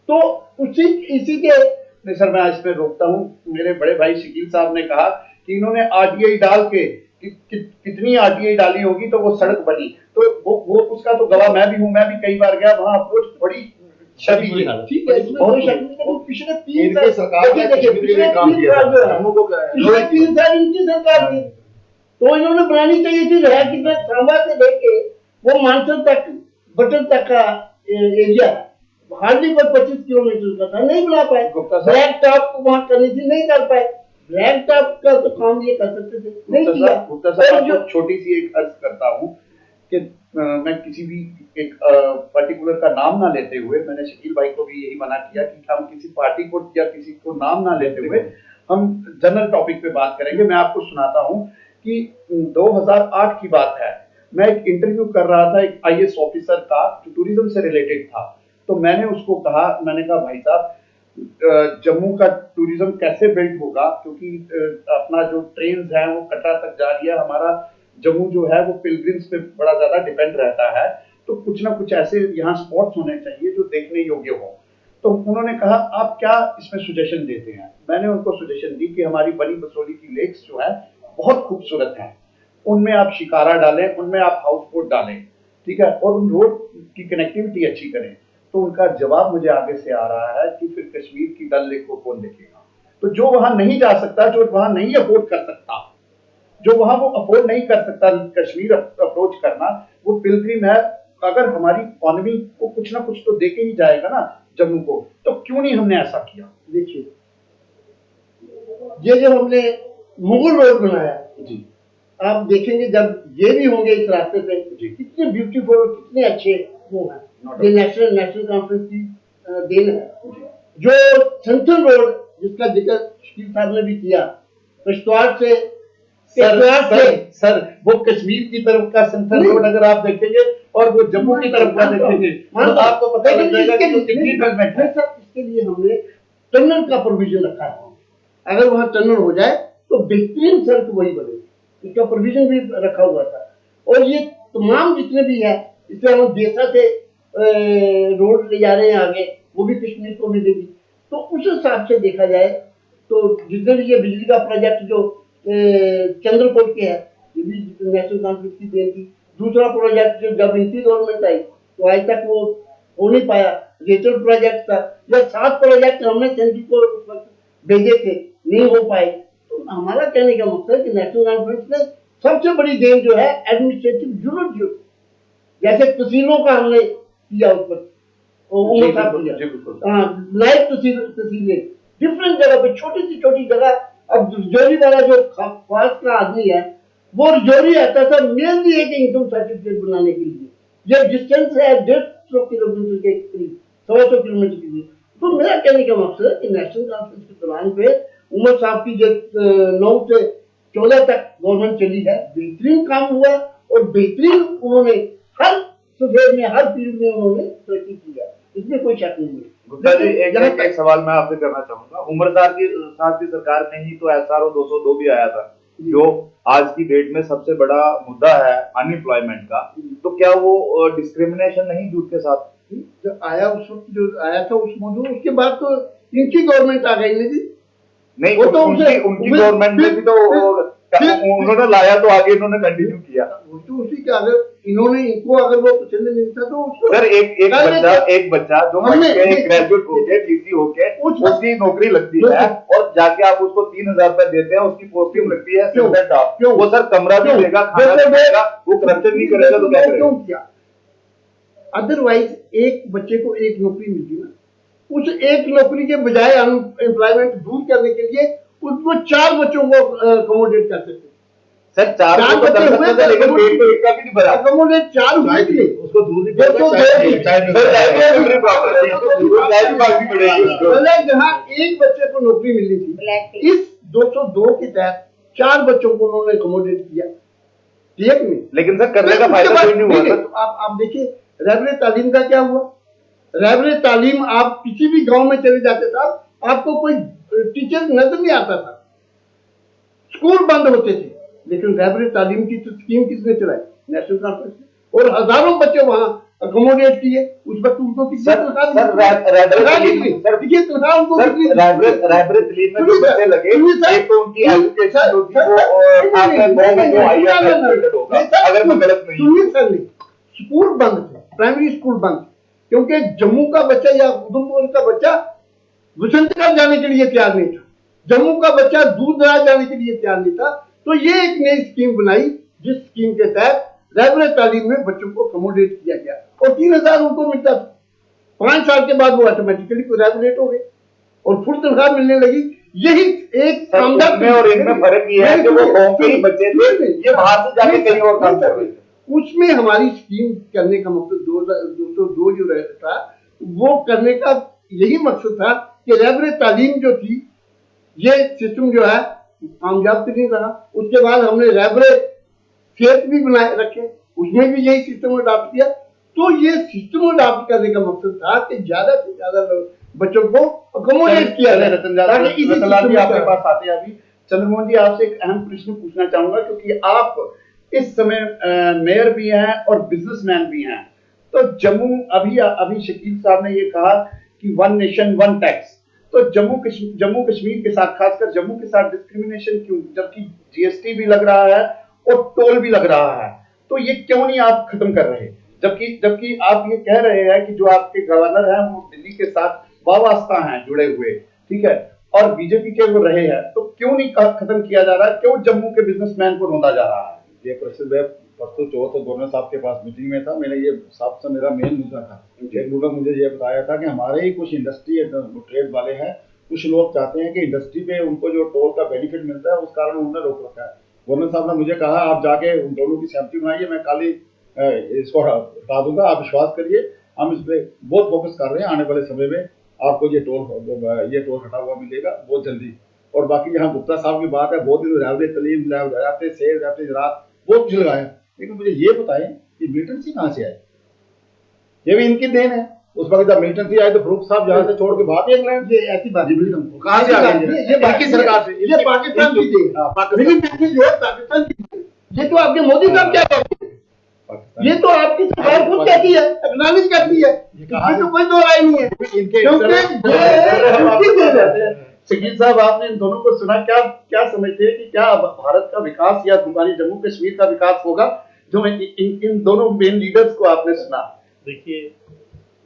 तो इसी के नहीं सर, मैं इसमें रोकता हूँ। मेरे बड़े भाई शकील साहब ने कहा कि इन्होंने आरटीआई डाल के कितनी आरटीआई डाली होगी तो वो सड़क बनी, तो वो उसका तो गवाह मैं भी हूँ, मैं भी कई बार गया वहां, अप्रोच बड़ी ठीक है, इसमें कोई शक नहीं है। पिछले 3 साल सरकार ने पिछले काम किया, जम्मू को क्या है, पिछले 3 साल इनकी सरकार थी, तो इन्होंने बनानी चाहिए थी। है कितना सांबा से लेके वो मानसर तक, बटन तक का एरिया हार्डली कोई 25 किलोमीटर का था, नहीं बना पाए। ब्लैक टॉप को वहां करनी थी, नहीं कर पाए। ब्लैक टॉप का तो काम ये कर सकते थे, नहीं किया। गुप्ता साहब, आपको छोटी सी एक अर्ज करता हूँ कि मैं किसी भी एक पर्टिकुलर का नाम ना लेते हुए, मैंने शकील भाई को भी यही मना किया कि हम किसी पार्टी को या किसी को नाम ना लेते हुए हम जनरल टॉपिक पे बात करेंगे। मैं आपको सुनाता हूँ कि 2008 की बात है, मैं एक इंटरव्यू कर रहा था एक आईएएस ऑफिसर का जो टूरिज्म से रिलेटेड था। तो मैंने उसको कहा, मैंने कहा भाई साहब जम्मू का टूरिज्म कैसे बिल्ड होगा, क्योंकि अपना जो ट्रेन है वो कटरा तक जा रही है, हमारा जम्मू जो है वो पिलग्रिम्स पे बड़ा ज्यादा डिपेंड रहता है, तो कुछ ना कुछ ऐसे यहाँ स्पॉट्स होने चाहिए जो देखने योग्य हो। तो उन्होंने कहा आप क्या इसमें सजेशन देते हैं। मैंने उनको सजेशन दी कि हमारी बनी बसोली की लेक्स जो है बहुत खूबसूरत हैं, उनमें आप शिकारा डालें, उनमें आप हाउस बोट डालें, ठीक है, और उन रोड की कनेक्टिविटी अच्छी करें। तो उनका जवाब मुझे आगे से आ रहा है कि फिर कश्मीर की डल लेक को कौन देखेगा। तो जो वहां नहीं जा सकता, जो वहां नहीं अफोर्ड कर सकता, जो वहां वो अफोर्ड नहीं कर सकता कश्मीर अप्रोच करना, वो पिलग्रिम है। अगर हमारी इकोनॉमी को कुछ ना कुछ तो देके ही जाएगा ना जम्मू को, तो क्यों नहीं हमने ऐसा किया। देखिए, ये जो हमने मुगल रोड बनाया जी, आप देखेंगे जब ये भी होंगे इस रास्ते पे, कितने ब्यूटीफुल, कितने अच्छे वो हैं। ये नेशनल कॉन्फ्रेंस की देन है। जो सेंट्रल रोड जिसका जिक्र शकील साहब ने भी किया, किश्तवाड़ से सर वो कश्मीर की तरफ का सेंट्रल रोड अगर आप देखेंगे और वो जम्मू की तरफ का देखेंगे तो आपको पता लग जाएगा कि कितनी डेवलपमेंट है। सर इसके लिए हमने टनल का प्रोविजन रखा है। अगर वहां टनल हो जाए तो बेहतरीन सड़क वही बनेगी, इसका प्रोविजन भी रखा हुआ था। और ये तमाम जितने भी है, इसलिए हम देसा से रोड ले जा रहे हैं आगे, वो भी कश्मीर को मिलेगी। तो उस हिसाब से देखा जाए तो जितने भी ये बिजली का प्रोजेक्ट जो चंद्रकोट के है, ये भी नेशनल कॉन्फ्रेंस की देन थी। दूसरा प्रोजेक्ट जो जब इनकी गवर्नमेंट आई तो आज तक वो हो नहीं पाया, रेचल प्रोजेक्ट था। या 7 प्रोजेक्ट हमने सेंट्रल को उस वक्त भेजे थे, नहीं हो पाए। तो हमारा कहने का मकसद कि नेशनल कॉन्फ्रेंस ने सबसे बड़ी देन जो है एडमिनिस्ट्रेटिव यूनिट, जैसे तहसीलों का हमने किया उस वक्त, उमर साहब किया, नायब तहसीलें डिफरेंट जगह पे, छोटी सी छोटी जगह। अब रजौरी वाला जो खास का आदमी है वो रजौरी आता था मेनली एक इनकम सर्टिफिकेट बनाने के लिए। ये डिस्टेंस है 150 किलोमीटर के करीब, 100 किलोमीटर के लिए। तो मेरा कहने का मकसद है कि नेशनल कॉन्फ्रेंस के दौरान पे उमर साहब की जो 9 से 14 तक गवर्नमेंट चली है, बेहतरीन काम हुआ और बेहतरीन उन्होंने हर सफेद में, हर फील्ड में उन्होंने तरक्की की है, इसमें कोई शक नहीं है। गुप्ता जी एक सवाल मैं आपसे करना चाहूंगा। उमर साहब की सरकार में ही तो SRO 202 भी आया था, जो आज की डेट में सबसे बड़ा मुद्दा है अनएम्प्लॉयमेंट का। तो क्या वो डिस्क्रिमिनेशन नहीं जूट के साथ जो आया उस वक्त जो आया था उस मौजूद, उसके बाद तो इनकी गवर्नमेंट आ गई नहीं, वो तो उनकी गवर्नमेंट में भी तो उन्होंने लाया, तो आगे इन्होंने कंटिन्यू किया। तो उसी के अगर इन्होंने इनको अगर वो पसंद नहीं था तो उसको सर एक बच्चा जो ग्रेजुएट होके टीसी होके उसकी नौकरी लगती है और जाके आप उसको 3,000 रुपए देते हैं, उसकी पोस्टिंग लगती है क्यों? वो सर कमरा भी देगा, खाना भी देगा, वो करप्शन नहीं करेगा तो क्या करेगा? अदरवाइज एक बच्चे को एक नौकरी मिलती ना, उस एक नौकरी के बजाय अनएम्प्लॉयमेंट दूर करने के लिए उसको 4 बच्चों को अकोमोडेट कर सकते। सर 4 बच्चे हुए थे लेकिन पेट तो इसका भी नहीं भरा। अकोमोडेट 4 हुए थे, उसको दूध ही जहाँ एक बच्चे को नौकरी मिलनी थी, इस 202 के तहत 4 बच्चों को उन्होंने अकोमोडेट किया ठीक में। लेकिन सर करने का फायदा कोई नहीं हुआ। आप देखिए रहबरे तालीम का क्या हुआ। रहबरे तालीम आप किसी भी गांव में चले जाते थे, आपको कोई टीचर नजर नहीं आता था, स्कूल बंद होते थे। लेकिन रहबरे तालीम की तो स्कीम किसने चलाई? नेशनल कॉन्फ्रेंस ने, और हजारों बच्चे वहां अकोमोडेट किए। उस वक्त उनको कितनी तनख्वाह स्कूल बंद थे, प्राइमरी स्कूल बंद, क्योंकि जम्मू का बच्चा या उधमपुर का बच्चा वसंतगढ़ जाने के लिए तैयार नहीं था, जम्मू का बच्चा दूर दराज जाने के लिए तैयार नहीं था। तो ये एक नई स्कीम बनाई जिस स्कीम के तहत रहबरे तालीम में बच्चों को अकोमोडेट किया गया और 3,000 उनको मिलता था। 5 साल के बाद वो ऑटोमेटिकली रेगुलेट हो गए और फुल तनख्वाह मिलने लगी। यही एक में और इनमें फर्क ये है कि वो गांव के ही बच्चे थे, ये बाहर से जाके कहीं और काम कर रहे थे। उसमें हमारी स्कीम करने का मकसद 202 जो था वो करने का यही मकसद था कि रहबरे तालीम जो थी ये सिस्टम जो है कामयाब तो नहीं रहा। उसके बाद हमने रहबरे सेहत भी बनाए रखे, उसमें भी यही सिस्टम अडॉप्ट किया। तो ये सिस्टम अडॉप्ट करने का मकसद था कि ज्यादा से ज्यादा बच्चों को अकोमोडेट किया चले जाए ताकि इसी रतनलाल जी system आपके में- पास आते हैं अभी। चंद्रमोहन जी आपसे एक अहम प्रश्न पूछना चाहूंगा, क्योंकि आप इस समय मेयर भी हैं और बिजनेसमैन भी हैं। तो जम्मू अभी शकील साहब ने ये कहा कि वन नेशन वन टैक्स, तो जम्मू कश्मीर के साथ, खासकर जम्मू के साथ डिस्क्रिमिनेशन क्यों, जबकि जीएसटी भी लग रहा है और टोल भी लग रहा है, तो ये क्यों नहीं आप खत्म कर रहे? जबकि आप ये कह रहे हैं कि जो आपके गवर्नर हैं वो दिल्ली के साथ वाबस्ता हैं, जुड़े हुए, ठीक है, और बीजेपी के वो रहे हैं, तो क्यों नहीं खत्म किया जा रहा? क्यों जम्मू के बिजनेसमैन को रोंदा जा रहा है? ये प्रश्न मैं परसों चौथ गवर्नर साहब के पास मीटिंग में था, मैंने ये साहब से मेरा मेन मुद्दा था। एक लोग मुझे ये बताया था कि हमारे ही कुछ इंडस्ट्री ट्रेड वाले हैं, कुछ लोग चाहते हैं कि इंडस्ट्री पे उनको जो टोल का बेनिफिट मिलता है उस कारण उन्होंने रोक रखा है। गवर्नर साहब ने मुझे कहा आप जाके उन दोनों की सहमति बनाइए, मैं कल ही इसको हटा दूंगा, आप विश्वास करिए, हम इस पर बहुत फोकस कर रहे हैं। आने वाले समय में आपको ये टोल हटा हुआ मिलेगा बहुत जल्दी। और बाकी यहाँ गुप्ता साहब की बात है, बहुत दिन रहते तलीम रहते शेर रहते रात बहुत कुछ लगाया, लेकिन मुझे ये बताएं कि मिलिटेंसी कहाँ से आई? ये भी इनकी देन है। उस वक्त जब मिलिटेंसी आई तो फरूख साहब जहां से छोड़ के भाग इंग्लैंड, ये ऐसी बात कहाँ से आ गई? ये इनकी सरकार से, ये पाकिस्तान की देन, मिलिटेंसी जो है पाकिस्तान की देन। ये तो आपके मोदी साहब क्या कहते हैं, ये तो आपकी सरकार खुद कहती है, एक्नॉलेज करती है, इसमें तो कोई दो राय नहीं है, इनके क्योंकि ये उनकी देन है। शकील साहब, आपने इन दोनों को सुना, क्या समझते हैं कि क्या भारत का विकास या हमारी जम्मू कश्मीर का विकास होगा जो इन दोनों मेन लीडर्स को आपने सुना? देखिए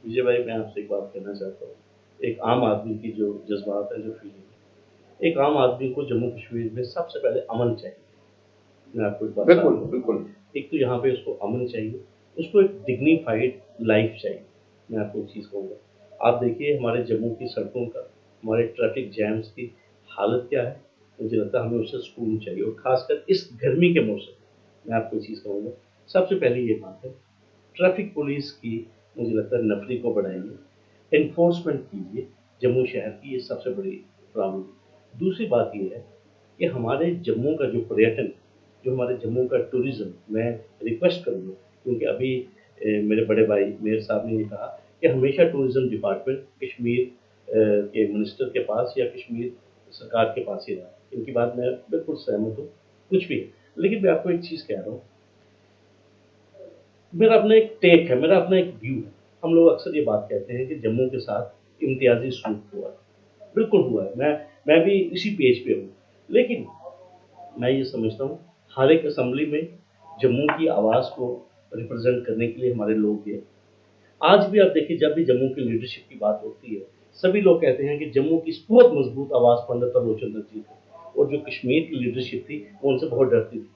विजय भाई, मैं आपसे एक बात कहना चाहता हूँ। एक आम आदमी की जो जज्बात है, जो फीलिंग है, एक आम आदमी को जम्मू कश्मीर में सबसे पहले अमन चाहिए। मैं आपको एक बात बिल्कुल बताऊं। बिल्कुल। एक तो यहाँ पे उसको अमन चाहिए, उसको एक डिग्निफाइड लाइफ चाहिए। मैं आपको एक चीज़ कहूँगा, आप देखिए हमारे जम्मू की सड़कों का, हमारे ट्रैफिक जैम्स की हालत क्या है। मुझे लगता है हमें उससे सुकून चाहिए, और खासकर इस गर्मी के मौसम। मैं आपको एक चीज़ कहूँगा, सबसे पहली ये बात है, ट्रैफिक पुलिस की मुझे लगता है नफरी को बढ़ाइए, इन्फोर्समेंट कीजिए जम्मू शहर की, ये सबसे बड़ी प्रॉब्लम। दूसरी बात ये है कि हमारे जम्मू का जो पर्यटन, जो हमारे जम्मू का टूरिज़्म, मैं रिक्वेस्ट करूँगा, क्योंकि अभी मेरे बड़े भाई मेयर साहब ने ये कहा कि हमेशा टूरिज़्म डिपार्टमेंट कश्मीर के मिनिस्टर के पास या कश्मीर सरकार के पास ही रहा। इनकी बात मैं बिल्कुल सहमत हूँ, कुछ भी है। लेकिन मैं आपको एक चीज़ कह रहा हूँ, मेरा अपना एक टेक है, मेरा अपना एक व्यू है। हम लोग अक्सर ये बात कहते हैं कि जम्मू के साथ इम्तियाजी सलूक हुआ है, बिल्कुल हुआ है, मैं भी इसी पेज पे हूँ। लेकिन मैं ये समझता हूँ हर एक असेंबली में जम्मू की आवाज़ को रिप्रेजेंट करने के लिए हमारे लोग हैं। आज भी आप देखिए, जब भी जम्मू की लीडरशिप की बात होती है, सभी लोग कहते हैं कि जम्मू की बहुत मजबूत आवाज़ पंडित लोचन जी थी, और जो कश्मीर की लीडरशिप थी वो उनसे बहुत डरती थी।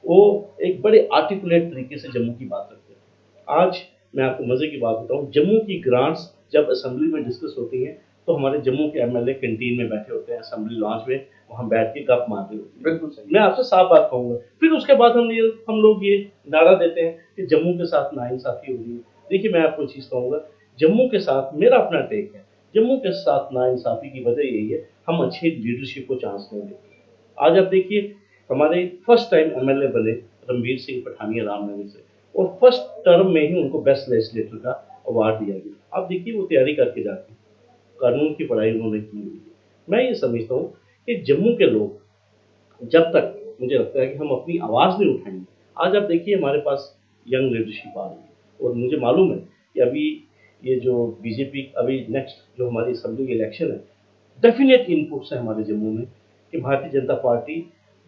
वो एक बड़े आर्टिकुलेट तरीके से जम्मू की बात रखते हैं। आज मैं आपको मज़े की बात बताऊं, जम्मू की ग्रांट्स जब असेंबली में डिस्कस होती हैं तो हमारे जम्मू के एमएलए कैंटीन में बैठे होते हैं, असेंबली लॉन्च में, वहाँ बैठ के गप मार रहे होते हैं। बिल्कुल सही। मैं आपसे साफ बात कहूँगा। फिर उसके बाद हम लोग ये नारा देते हैं कि जम्मू के साथ नाइंसाफ़ी हो रही है। देखिए मैं आपको चीज़ कहूँगा, जम्मू के साथ मेरा अपना टेक है, जम्मू के साथ नाइंसाफ़ी की वजह यही है, हम अच्छी लीडरशिप को चांस नहीं देते। आज आप देखिए, हमारे फर्स्ट टाइम एमएलए बने रणवीर सिंह पठानिया रामनगर से, और फर्स्ट टर्म में ही उनको बेस्ट लेजिस्लेटर का अवार्ड दिया गया। आप देखिए वो तैयारी करके जाते हैं, कानून की पढ़ाई उन्होंने की हुई है। मैं ये समझता हूँ कि जम्मू के लोग, जब तक मुझे लगता है कि हम अपनी आवाज़ नहीं उठाएंगे, आज आप देखिए हमारे पास यंग लीडरशिप आ रही है, और मुझे मालूम है कि अभी ये जो बीजेपी अभी नेक्स्ट जो हमारी असेंबली इलेक्शन है, डेफिनेट इनपुट्स है हमारे जम्मू में कि भारतीय जनता पार्टी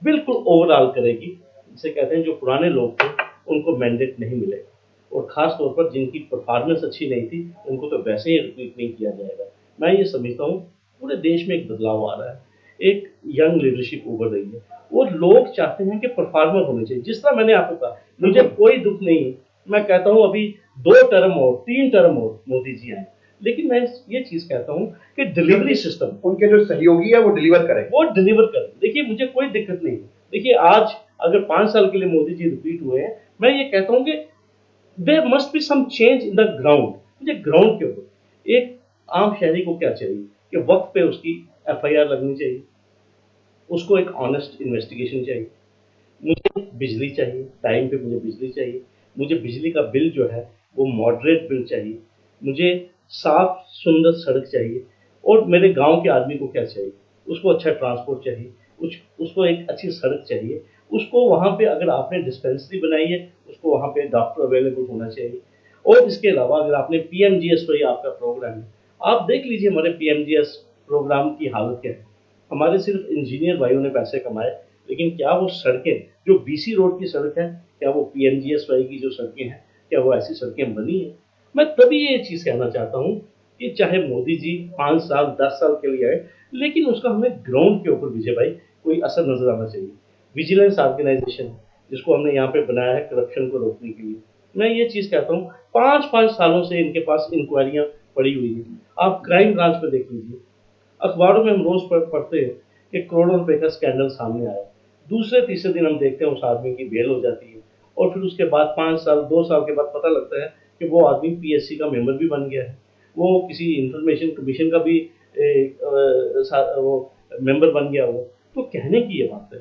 बिल्कुल ओवरऑल करेगी। जिसे कहते हैं जो पुराने लोग थे उनको मैंडेट नहीं मिलेगा, और ख़ास तौर पर जिनकी परफॉर्मेंस अच्छी नहीं थी उनको तो वैसे ही रिपीट नहीं किया जाएगा। मैं ये समझता हूँ पूरे देश में एक बदलाव आ रहा है, एक यंग लीडरशिप उभर रही है, और लोग चाहते हैं कि परफॉर्मर होने चाहिए। जिस तरह मैंने आपको कहा, मुझे कोई दुख नहीं, मैं कहता हूँ अभी 2 टर्म और 3 टर्म और मोदी जी आए, लेकिन मैं ये चीज़ कहता हूँ कि डिलीवरी सिस्टम, उनके जो सहयोगी है वो डिलीवर करें, वो डिलीवर करें। देखिए मुझे कोई दिक्कत नहीं है। देखिए आज अगर 5 साल के लिए मोदी जी रिपीट हुए हैं, मैं ये कहता हूँ कि there must be some change in the ground. मुझे ग्राउंड के ऊपर एक आम शहरी को क्या चाहिए कि वक्त पे उसकी एफआईआर लगनी चाहिए, उसको एक ऑनेस्ट इन्वेस्टिगेशन चाहिए, मुझे बिजली चाहिए, टाइम पे मुझे बिजली चाहिए, मुझे बिजली का बिल जो है वो मॉडरेट बिल चाहिए, मुझे साफ सुंदर सड़क चाहिए। और मेरे गांव के आदमी को क्या चाहिए? उसको अच्छा ट्रांसपोर्ट चाहिए, उसको एक अच्छी सड़क चाहिए, उसको वहाँ पे अगर आपने डिस्पेंसरी बनाई है उसको वहाँ पे डॉक्टर अवेलेबल होना चाहिए। और इसके अलावा अगर आपने पीएमजीएस कोई आपका प्रोग्राम है, आप देख लीजिए हमारे पीएमजीएस प्रोग्राम की हालत क्या है। हमारे सिर्फ इंजीनियर भाइयों ने पैसे कमाए, लेकिन क्या वो सड़कें जो बीसी रोड की सड़क है, क्या वो पीएमजीएसवाई की जो सड़कें हैं, क्या वो ऐसी सड़कें बनी है? मैं तभी ये चीज़ कहना चाहता हूँ कि चाहे मोदी जी 5 साल 10 साल के लिए आए, लेकिन उसका हमें ग्राउंड के ऊपर विजय भाई कोई असर नजर आना चाहिए। विजिलेंस ऑर्गेनाइजेशन जिसको हमने यहाँ पे बनाया है करप्शन को रोकने के लिए, मैं ये चीज़ कहता हूँ 5-5 सालों से इनके पास इंक्वायरियाँ पड़ी हुई हैं। आप क्राइम ब्रांच पे देख लीजिए, अखबारों में हम रोज पढ़ते हैं कि करोड़ों रुपए का स्कैंडल सामने आया, दूसरे तीसरे दिन हम देखते हैं उस आदमी की बेल हो जाती है, और फिर उसके बाद 5 साल 2 साल के बाद पता लगता है कि वो आदमी पीएससी का मेंबर भी बन गया है, वो किसी इंफॉर्मेशन कमीशन का भी वो मेंबर बन गया हुआ। तो कहने की ये बात है,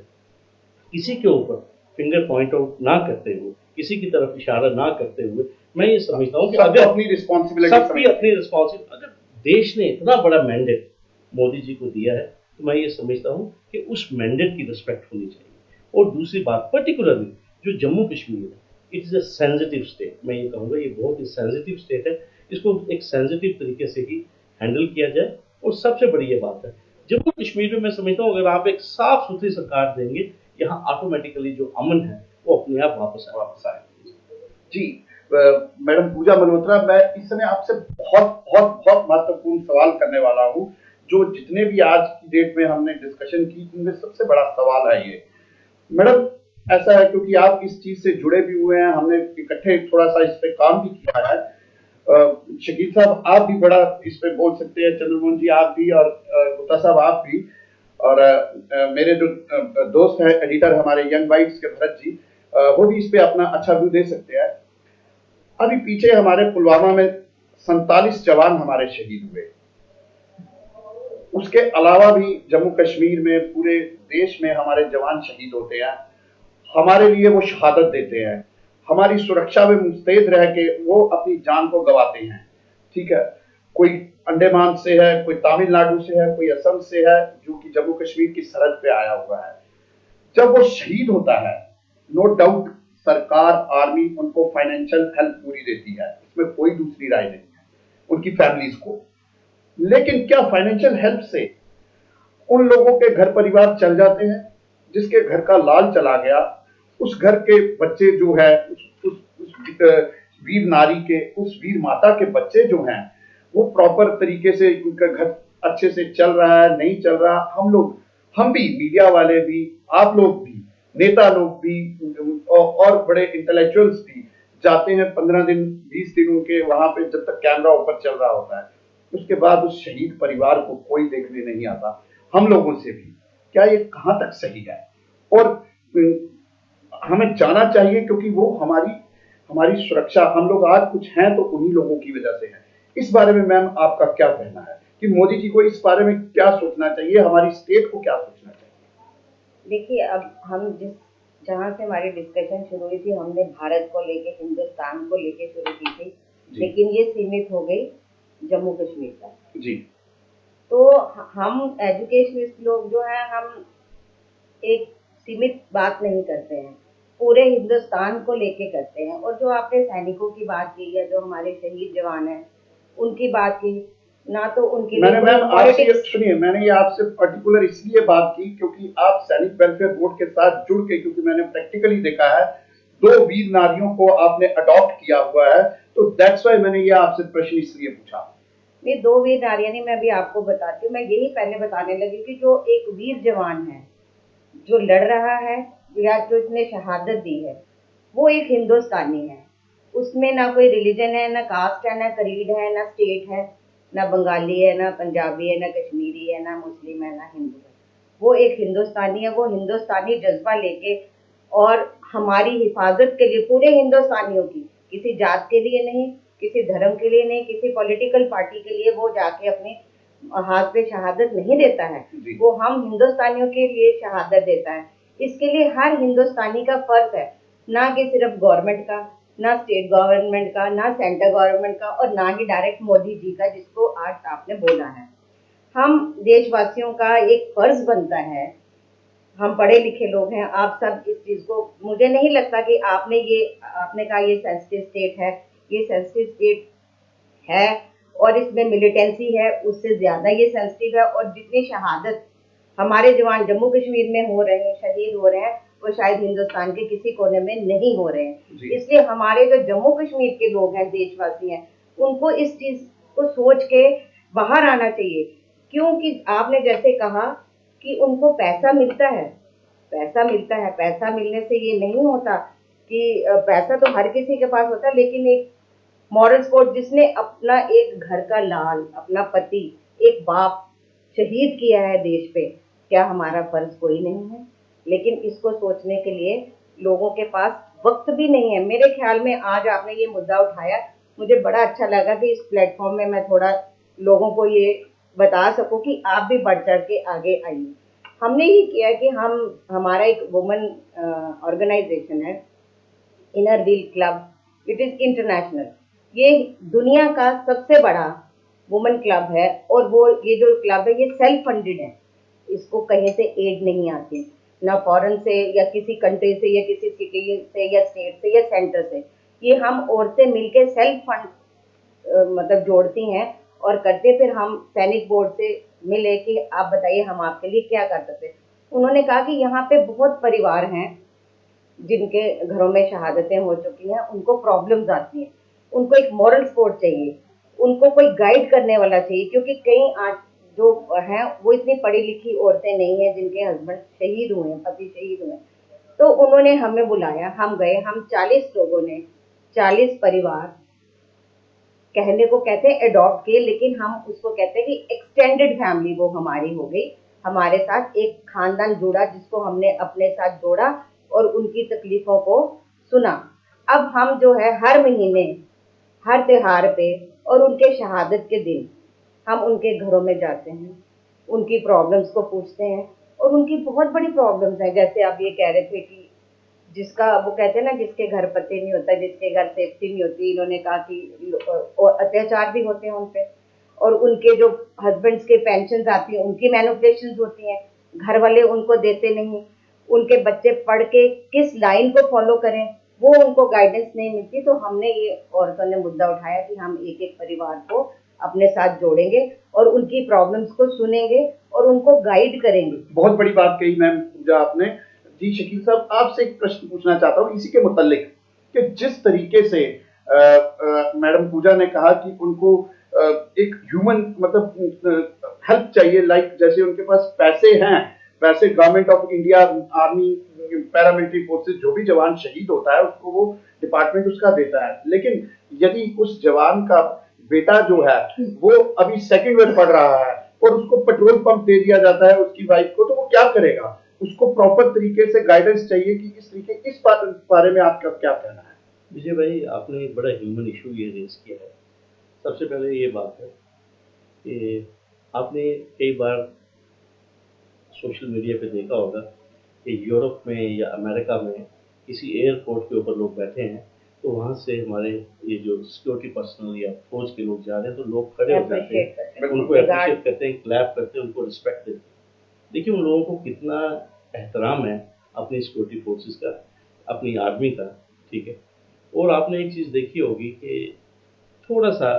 किसी के ऊपर फिंगर पॉइंट आउट ना करते हुए, किसी की तरफ इशारा ना करते हुए, मैं ये समझता हूँ कि अगर अपनी रिस्पॉन्सिबिलिटी सबकी अपनी रिस्पॉन्सिबिलिटी, अगर देश ने इतना बड़ा मैंडेट मोदी जी को दिया है तो मैं ये समझता हूँ कि उस मैंडेट की रिस्पेक्ट होनी चाहिए। और दूसरी बात, पर्टिकुलरली जो जम्मू कश्मीर है, it is a sensitive state. मैं ये कहूँगा ये बहुत ही सेंसिटिव स्टेट है, इसको एक सेंसिटिव तरीके से ही हैंडल किया जाए। और सबसे बड़ी ये बात है, जम्मू कश्मीर में मैं समझता हूँ अगर आप एक साफ सुथरी सरकार देंगे, यहाँ ऑटोमेटिकली जो अमन है वो अपने आप वापस आए। जी मैडम पूजा मल्होत्रा, मैं इस समय आपसे बहुत बहुत बहुत महत्वपूर्ण सवाल करने वाला हूँ। जो जितने भी आज की डेट में हमने डिस्कशन की, उनमें सबसे बड़ा सवाल है ये मैडम, ऐसा है क्योंकि आप इस चीज से जुड़े भी हुए हैं, हमने इकट्ठे थोड़ा सा इस पे काम भी किया है। शकील साहब आप भी बड़ा इस पे बोल सकते हैं, चंद्रमोहन जी आप भी, और गुप्ता साहब आप भी, और मेरे जो दोस्त हैं एडिटर हमारे यंग बाइट्स के भरत जी, वो भी इस पे अपना अच्छा व्यू दे सकते हैं। अभी पीछे हमारे पुलवामा में 47 जवान हमारे शहीद हुए, उसके अलावा भी जम्मू कश्मीर में पूरे देश में हमारे जवान शहीद होते हैं, हमारे लिए वो शहादत देते हैं, हमारी सुरक्षा में मुस्तैद रह के वो अपनी जान को गंवाते हैं। ठीक है, कोई अंडमान से है, कोई तमिलनाडु से है, कोई असम से है, जो कि जम्मू कश्मीर की सरहद पे आया हुआ है। जब वो शहीद होता है, नो डाउट सरकार आर्मी उनको फाइनेंशियल हेल्प पूरी देती है, इसमें कोई दूसरी राय नहीं है, उनकी फैमिलीज को। लेकिन क्या फाइनेंशियल हेल्प से उन लोगों के घर परिवार चल जाते हैं जिसके घर का लाल चला गया? उस घर के बच्चे जो है, उस वीर नारी के, उस वीर माता के बच्चे जो हैं, वो प्रॉपर तरीके से उनका घर अच्छे से चल रहा है, नहीं चल रहा? हम भी मीडिया वाले भी, आप लोग भी, नेता लोग भी, और बड़े इंटेलेक्चुअल्स भी जाते हैं 15 दिन 20 दिन उनके वहां पे, जब तक कैमरा ऊपर चल रहा होता है, उसके बाद उस शहीद परिवार को कोई देखने नहीं आता, हम लोगों से भी। क्या ये कहां तक सही है? और हमें जाना चाहिए, क्योंकि वो हमारी सुरक्षा, हम लोग आज कुछ हैं तो उन्हीं लोगों की वजह से है। इस बारे में मैम आपका क्या कहना है कि मोदी जी को इस बारे में क्या सोचना चाहिए, हमारी स्टेट को क्या सोचना चाहिए? देखिए, अब हम जहाँ से हमारी डिस्कशन शुरू हुई थी, हमने भारत को लेके, हिंदुस्तान को लेके शुरू की थी, लेकिन ये सीमित हो गई जम्मू कश्मीर तक। जी। तो हम एजुकेशनिस्ट लोग जो हैं, हम एक सीमित बात नहीं करते हैं, पूरे हिंदुस्तान को लेके करते हैं। और जो आपने सैनिकों की बात की है, जो हमारे शहीद जवान हैं, उनकी बात की, ना तो उनकी मैंने मैम आपसे सुनिए, मैंने ये आपसे पर्टिकुलर इसलिए बात की क्योंकि आप सैनिक वेलफेयर बोर्ड के साथ जुड़ के, क्योंकि मैंने प्रैक्टिकली देखा है 2 वीर नारियों को आपने अडॉप्ट किया हुआ है, तो दैट्स व्हाई मैंने ये आपसे प्रश्न इसलिए पूछा। नहीं, 2 वीर नारियां नहीं, मैं अभी आपको बताती हूँ। मैं यही पहले बताने लगी कि जो एक वीर जवान है जो लड़ रहा है, या जो इसने शहादत दी है, वो एक हिंदुस्तानी है। उसमें ना कोई रिलीजन है, ना कास्ट है, ना क्रीड है, ना स्टेट है, ना बंगाली है, ना पंजाबी है, ना कश्मीरी है, ना मुस्लिम है, ना हिंदू है। वो एक हिंदुस्तानी है। वो हिंदुस्तानी जज्बा लेके और हमारी हिफाजत के लिए, पूरे हिंदुस्तानियों की, किसी जात के लिए नहीं, किसी धर्म के लिए नहीं, किसी पॉलिटिकल पार्टी के लिए वो जाके अपने हाथ पे शहादत नहीं देता है, वो हम हिंदुस्तानियों के लिए शहादत देता है। इसके लिए हर हिंदुस्तानी का फर्ज है, ना कि सिर्फ गवर्नमेंट का, ना स्टेट गवर्नमेंट का, ना सेंट्रल गवर्नमेंट का, और ना ही डायरेक्ट मोदी जी का, जिसको आज आपने बोला है। हम देशवासियों का एक फर्ज बनता है, हम पढ़े लिखे लोग हैं, आप सब इस चीज को, मुझे नहीं लगता कि आपने कहा ये सेंसिटिव स्टेट है, ये सेंसिटिव स्टेट है और इसमें मिलिटेंसी है, उससे ज्यादा ये सेंसिटिव है। और जितनी शहादत हमारे जवान जम्मू कश्मीर में हो रहे हैं, शहीद हो रहे हैं, वो शायद हिंदुस्तान के किसी कोने में नहीं हो रहे हैं। इसलिए हमारे जो जम्मू कश्मीर के लोग हैं, देशवासी हैं, उनको इस चीज को सोच के बाहर आना चाहिए। क्योंकि आपने जैसे कहा कि उनको पैसा मिलता है, पैसा मिलता है, पैसा मिलने से ये नहीं होता कि पैसा तो हर किसी के पास होता है, लेकिन एक मॉरल सपोर्ट, जिसने अपना एक घर का लाल, अपना पति, एक बाप शहीद किया है देश पे, क्या हमारा फर्ज कोई नहीं है? लेकिन इसको सोचने के लिए लोगों के पास वक्त भी नहीं है। मेरे ख्याल में आज आपने ये मुद्दा उठाया, मुझे बड़ा अच्छा लगा कि इस प्लेटफॉर्म में मैं थोड़ा लोगों को ये बता सकूं कि आप भी बढ़ चढ़ के आगे आइए। हमने ये किया कि हमारा एक वुमेन ऑर्गेनाइजेशन है, inner wheel club, it is international. ये दुनिया का सबसे बड़ा वुमेन क्लब है, और वो ये जो क्लब है ये सेल्फ फंडेड है, इसको कहीं से एड नहीं आती, ना फॉरेन से या किसी कंट्री से या किसी सिटी से या स्टेट से या सेंटर से। ये हम औरतें मिलके सेल्फ फंड मतलब जोड़ती हैं और करते। फिर हम सैनिक बोर्ड से मिले कि आप बताइए हम आपके लिए क्या कर सकते हैं। उन्होंने कहा कि यहाँ पे बहुत परिवार हैं जिनके घरों में शहादतें हो चुकी हैं, उनको प्रॉब्लम्स आती हैं, उनको एक मॉरल सपोर्ट चाहिए, उनको कोई गाइड करने वाला चाहिए, क्योंकि कई आज जो हैं वो इतनी पढ़ी लिखी औरतें नहीं हैं जिनके हस्बैंड शहीद हुए हैं, पति शहीद हुए हैं। तो उन्होंने हमें बुलाया, हम गए, हम 40 लोगों ने 40 परिवार, कहने को कहते हैं अडॉप्ट किए, लेकिन हम उसको कहते हैं कि एक्सटेंडेड फैमिली वो हमारी हो गई। हमारे साथ एक खानदान जुड़ा जिसको हमने अपने साथ जोड़ा और उनकी तकलीफों को सुना। अब हम जो है हर महीने, हर त्योहार पे और उनके शहादत के दिन हम उनके घरों में जाते हैं, उनकी प्रॉब्लम्स को पूछते हैं। और उनकी बहुत बड़ी प्रॉब्लम्स हैं, जैसे आप ये कह रहे थे कि जिसका वो कहते हैं ना, जिसके घर पति नहीं होता, जिसके घर सेफ्टी नहीं होती, इन्होंने कहा कि और अत्याचार भी होते हैं उन पे, और उनके जो हस्बैंड्स के पेंशन आती हैं उनकी मैनिपुलेशन होती हैं, घर वाले उनको देते नहीं, उनके बच्चे पढ़ के किस लाइन को फॉलो करें वो उनको गाइडेंस नहीं मिलती। तो हमने ये औरतों ने मुद्दा उठाया कि हम एक एक परिवार को अपने साथ जोड़ेंगे और उनकी प्रॉब्लम्स को सुनेंगे और उनको गाइड करेंगे। बहुत बड़ी बात कही मैम पूजा आपने। जी शकील साहब, आपसे एक प्रश्न पूछना चाहता हूँ इसी के मुतालिक कि जिस तरीके से मैडम पूजा ने कहा कि उनको एक ह्यूमन मतलब हेल्प चाहिए, लाइक जैसे उनके पास पैसे हैं, पैसे government of India, army, paramilitary forces, जो भी जवान शहीद होता है उसको वो डिपार्टमेंट उसका देता है, लेकिन यदि उस जवान का बेटा जो है वो अभी सेकंड ईयर पढ़ रहा है और उसको पेट्रोल पंप दे दिया जाता है उसकी वाइफ को, तो वो क्या करेगा? उसको प्रॉपर तरीके से गाइडेंस चाहिए कि इस बारे में आपका क्या कहना है? विजय भाई, आपने एक बड़ा ह्यूमन इशू ये रेज किया है। सबसे पहले ये बात है कि आपने कई बार सोशल मीडिया पे देखा होगा कि यूरोप में या अमेरिका में किसी एयरपोर्ट के ऊपर लोग बैठे हैं, तो वहाँ से हमारे ये जो सिक्योरिटी पर्सनल या फौज के लोग जा रहे हैं, तो लोग खड़े हो जाते हैं, उनको अप्रिशिएट करते हैं, क्लैप करते हैं, उनको रिस्पेक्ट देते हैं। देखिए उन लोगों को कितना एहतराम है अपनी सिक्योरिटी फोर्सेस का, अपनी आर्मी का, ठीक है। और आपने एक चीज़ देखी होगी कि थोड़ा सा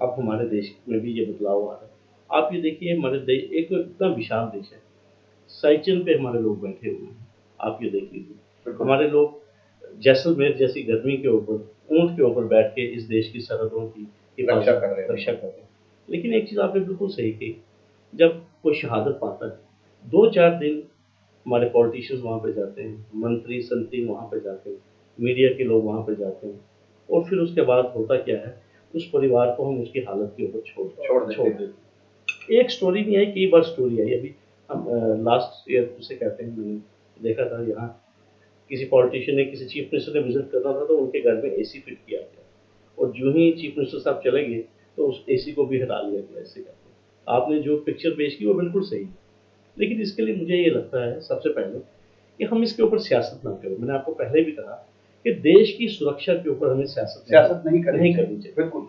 अब हमारे देश में भी ये बदलाव आ रहा है। आप ये देखिए, हमारे देश एक तो इतना विशाल देश है, साइकिल पे हमारे लोग बैठे हुए हैं, आप ये देख लीजिए। हमारे लोग जैसलमेर जैसी गर्मी के ऊपर ऊंट के ऊपर बैठ के इस देश की सरहदों की रक्षा कर रहे हैं। लेकिन एक चीज़ आपने बिल्कुल सही कही, जब कोई शहादत पाता है 2-4 दिन हमारे पॉलिटिशियंस वहाँ पे जाते हैं, मंत्री संतरी वहाँ पे जाते हैं, मीडिया के लोग वहाँ पे जाते हैं, और फिर उसके बाद होता क्या है, उस परिवार को हम उसकी हालत के ऊपर छोड़ देते हैं। एक स्टोरी नहीं आई, कई बार स्टोरी आई। अभी हम लास्ट ईयर उसे कहते हैं, मैंने देखा था यहाँ किसी पॉलिटिशियन ने, किसी चीफ मिनिस्टर ने विजिट करना था, तो उनके घर में एसी फिट किया गया, और जो ही चीफ मिनिस्टर साहब चले गए तो उस एसी को भी हटा लिया गया। ऐसे करते हैं। आपने जो पिक्चर पेश की वो बिल्कुल सही है, लेकिन इसके लिए मुझे ये लगता है सबसे पहले कि हम इसके ऊपर सियासत ना करें। मैंने आपको पहले भी कहा कि देश की सुरक्षा के ऊपर हमें सियासत नहीं करनी चाहिए। बिल्कुल।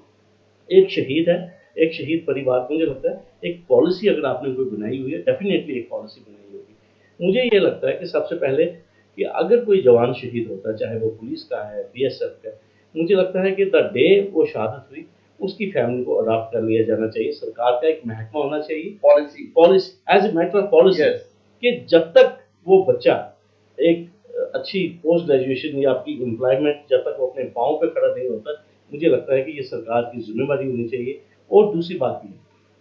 एक शहीद है, एक शहीद परिवार को, मुझे लगता है एक पॉलिसी अगर आपने कोई बनाई हुई है, डेफिनेटली एक पॉलिसी बनाई होगी। मुझे ये लगता है कि सबसे पहले कि अगर कोई जवान शहीद होता है, चाहे वो पुलिस का है, बीएसएफ का है, मुझे लगता है कि द डे वो शहादत हुई, उसकी फैमिली को अडॉप्ट कर लिया जाना चाहिए। सरकार का एक महकमा होना चाहिए, policy as a matter of policy, कि जब तक वो बच्चा एक अच्छी पोस्ट ग्रेजुएशन या आपकी एम्प्लॉयमेंट, जब तक वो अपने पाँव पे खड़ा नहीं होता, मुझे लगता है कि ये सरकार की जिम्मेवारी होनी चाहिए। और दूसरी बात ये,